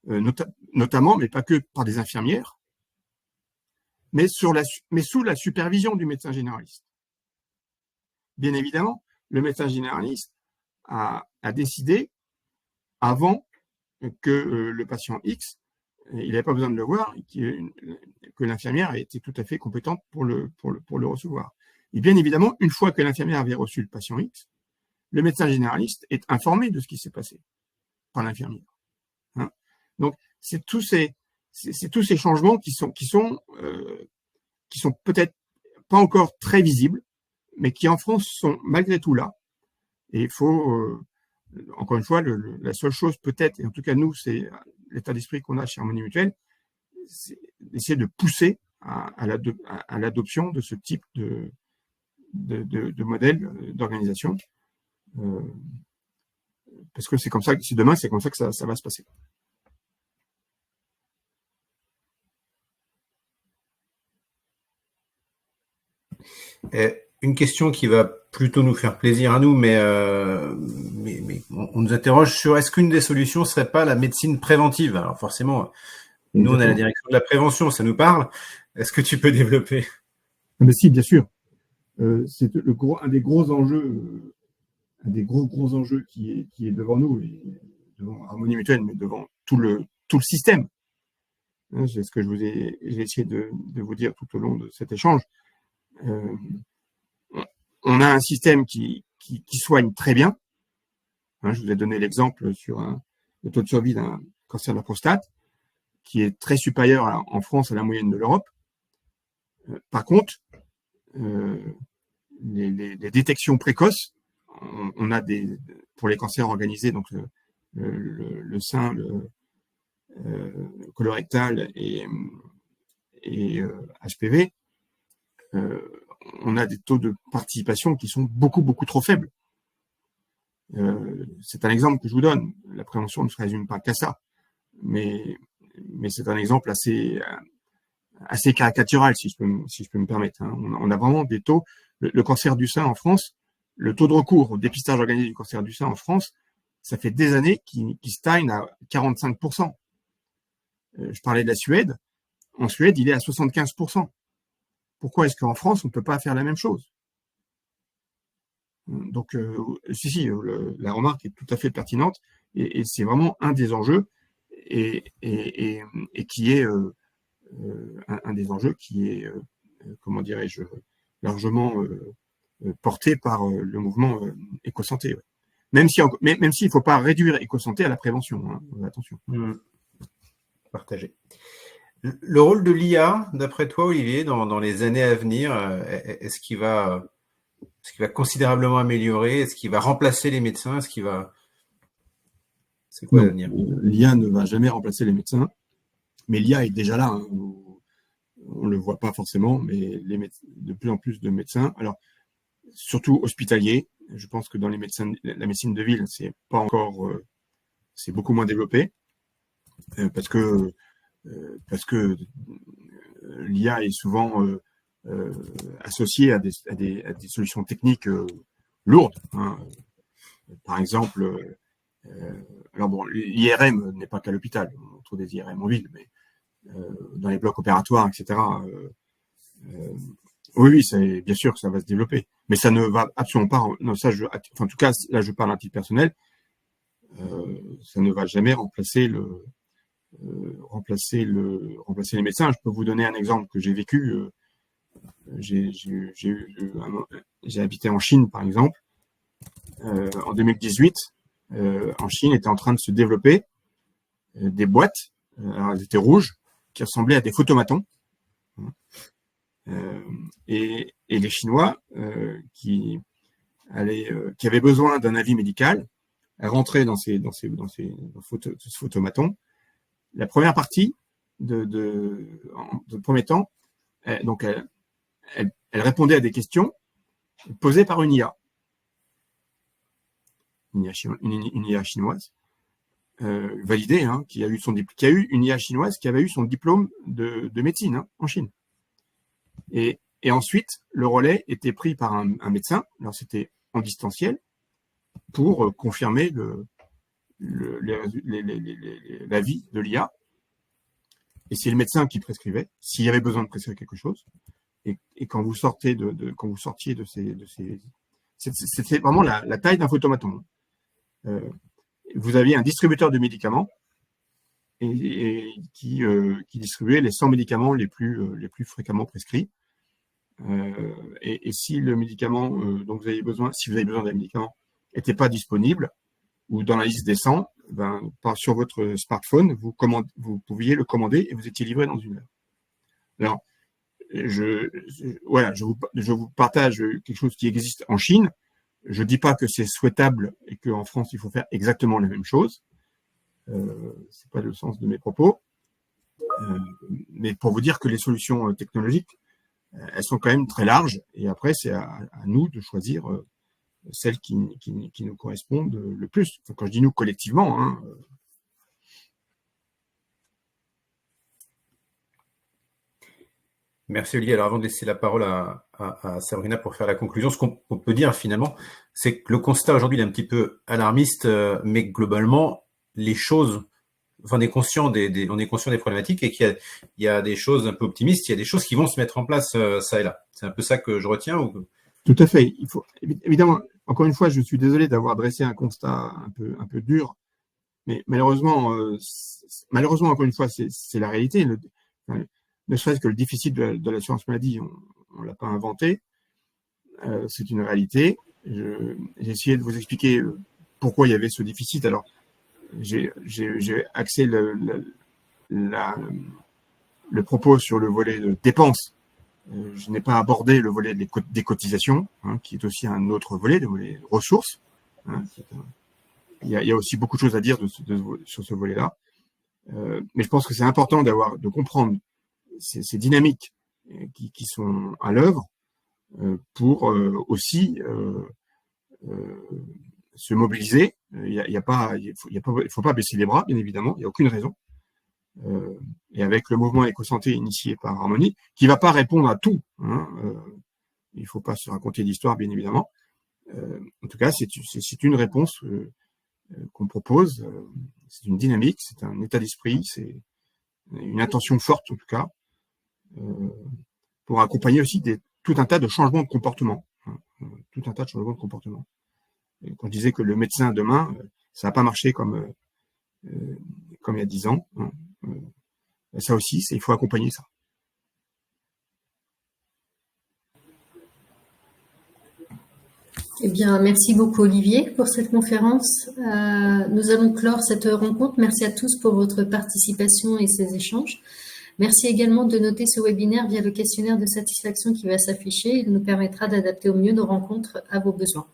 notamment, mais pas que par des infirmières, mais sous la supervision du médecin généraliste. Bien évidemment, le médecin généraliste a décidé, avant que le patient X, il n'avait pas besoin de le voir, que l'infirmière était tout à fait compétente pour le recevoir. Et bien évidemment, une fois que l'infirmière avait reçu le patient X, le médecin généraliste est informé de ce qui s'est passé par l'infirmière. Hein. Donc, c'est tous ces changements qui sont peut-être pas encore très visibles, mais qui en France sont malgré tout là. Et il faut, encore une fois, la seule chose peut-être, et en tout cas nous, c'est l'état d'esprit qu'on a chez Harmonie Mutuelle, c'est d'essayer de pousser à l'adoption de ce type de modèle d'organisation. Parce que c'est comme ça, si demain, c'est comme ça que ça va se passer. Une question qui va plutôt nous faire plaisir à nous, mais on nous interroge sur est-ce qu'une des solutions serait pas la médecine préventive? Alors forcément, nous on a la direction de la prévention, ça nous parle. Est-ce que tu peux développer? Mais si, bien sûr. C'est un des gros enjeux, qui est devant nous, et devant Harmonie Mutuelle, mais devant tout le système. C'est ce que j'ai essayé de vous dire tout au long de cet échange. On a un système qui soigne très bien. Je vous ai donné l'exemple sur le taux de survie d'un cancer de la prostate, qui est très supérieur en France à la moyenne de l'Europe. Par contre, les détections précoces, on a pour les cancers organisés, donc le sein, le colorectal et HPV, on a des taux de participation qui sont beaucoup, beaucoup trop faibles. C'est un exemple que je vous donne. La prévention ne se résume pas qu'à ça. Mais c'est un exemple assez caricatural, si je peux me permettre. On a vraiment des taux. Le cancer du sein en France, le taux de recours au dépistage organisé du cancer du sein en France, ça fait des années qu'il stagne à 45%. Je parlais de la Suède. En Suède, il est à 75%. Pourquoi est-ce qu'en France, on ne peut pas faire la même chose? Donc, la remarque est tout à fait pertinente et c'est vraiment un des enjeux et qui est un des enjeux qui est, comment dirais-je, largement porté par le mouvement éco-santé. Ouais. Même s'il ne faut pas réduire éco-santé à la prévention. Attention. Partagé. Le rôle de l'IA, d'après toi, Olivier, dans les années à venir, est-ce qu'il va considérablement améliorer? Est-ce qu'il va remplacer les médecins? C'est quoi l'avenir? L'IA ne va jamais remplacer les médecins. Mais l'IA est déjà là, hein. On ne le voit pas forcément, mais de plus en plus de médecins, alors surtout hospitaliers, je pense que dans la médecine de ville, c'est pas encore, c'est beaucoup moins développé, parce que l'IA est souvent associée à des solutions techniques lourdes, hein. Par exemple, alors bon, l'IRM n'est pas qu'à l'hôpital, on trouve des IRM en ville, mais dans les blocs opératoires, etc. Oui, c'est bien sûr que ça va se développer, mais ça ne va absolument pas. Non, ça, en tout cas, là, je parle à titre personnel. Ça ne va jamais remplacer les médecins. Je peux vous donner un exemple que j'ai vécu. J'ai habité en Chine, par exemple, en 2018. En Chine, était en train de se développer des boîtes. Alors, elles étaient rouges, qui ressemblaient à des photomatons. Et les Chinois qui avaient besoin d'un avis médical rentraient dans ce photomaton. La première partie de premier temps, donc elle répondait à des questions posées par une IA, une IA chinoise validée, hein, qui a eu une IA chinoise qui avait eu son diplôme de médecine, hein, en Chine. Et ensuite, le relais était pris par un médecin, alors c'était en distanciel, pour confirmer l'avis de l'IA. Et c'est le médecin qui prescrivait, s'il y avait besoin de prescrire quelque chose. Et quand vous sortiez de ces c'était vraiment la taille d'un photomaton. Vous aviez un distributeur de médicaments qui distribuait les 100 médicaments les plus fréquemment prescrits. Et si le médicament dont vous avez besoin, d'un médicament, n'était pas disponible ou dans la liste des 100, sur votre smartphone, vous pouviez le commander et vous étiez livré dans 1 heure. Alors, je vous partage quelque chose qui existe en Chine. Je dis pas que c'est souhaitable et qu'en France il faut faire exactement la même chose. C'est pas le sens de mes propos. Mais pour vous dire que les solutions technologiques, elles sont quand même très larges, et après c'est à nous de choisir celles qui nous correspondent le plus. Enfin, quand je dis nous, collectivement, hein. Merci Olivier. Alors avant de laisser la parole à Sabrina pour faire la conclusion, ce qu'on peut dire finalement, c'est que le constat aujourd'hui est un petit peu alarmiste, mais globalement, les choses, enfin, on est conscient des problématiques et qu'il y a des choses un peu optimistes, il y a des choses qui vont se mettre en place ça et là. C'est un peu ça que je retiens ou... Tout à fait. Il faut, évidemment, encore une fois, je suis désolé d'avoir dressé un constat un peu dur, mais malheureusement, encore une fois, c'est la réalité. Ne serait-ce que le déficit de l'assurance maladie, on l'a pas inventé. C'est une réalité. J'ai essayé de vous expliquer pourquoi il y avait ce déficit. Alors, j'ai axé le propos sur le volet de dépenses. Je n'ai pas abordé le volet des cotisations, hein, qui est aussi un autre volet, le volet ressources. Hein, il y a aussi beaucoup de choses à dire sur ce volet-là. Mais je pense que c'est important de comprendre ces dynamiques qui sont à l'œuvre pour aussi se mobiliser. Il faut pas baisser les bras, bien évidemment. Il n'y a aucune raison. Et avec le mouvement éco-santé initié par Harmonie, qui va pas répondre à tout, hein, il faut pas se raconter d'histoire, bien évidemment. En tout cas, c'est une réponse qu'on propose. C'est une dynamique, c'est un état d'esprit, c'est une intention forte, en tout cas, pour accompagner aussi tout un tas de changements de comportement. Hein, tout un tas de changements de comportement. Et quand je disais que le médecin demain, ça n'a pas marché comme il y a 10 ans. Hein, ça aussi, il faut accompagner ça. Eh bien, merci beaucoup Olivier pour cette conférence. Nous allons clore cette rencontre. Merci à tous pour votre participation et ces échanges. Merci également de noter ce webinaire via le questionnaire de satisfaction qui va s'afficher. Il nous permettra d'adapter au mieux nos rencontres à vos besoins.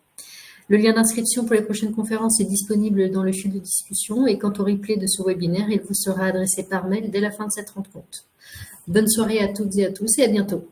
Le lien d'inscription pour les prochaines conférences est disponible dans le fil de discussion et quant au replay de ce webinaire, il vous sera adressé par mail dès la fin de cette rencontre. Bonne soirée à toutes et à tous et à bientôt.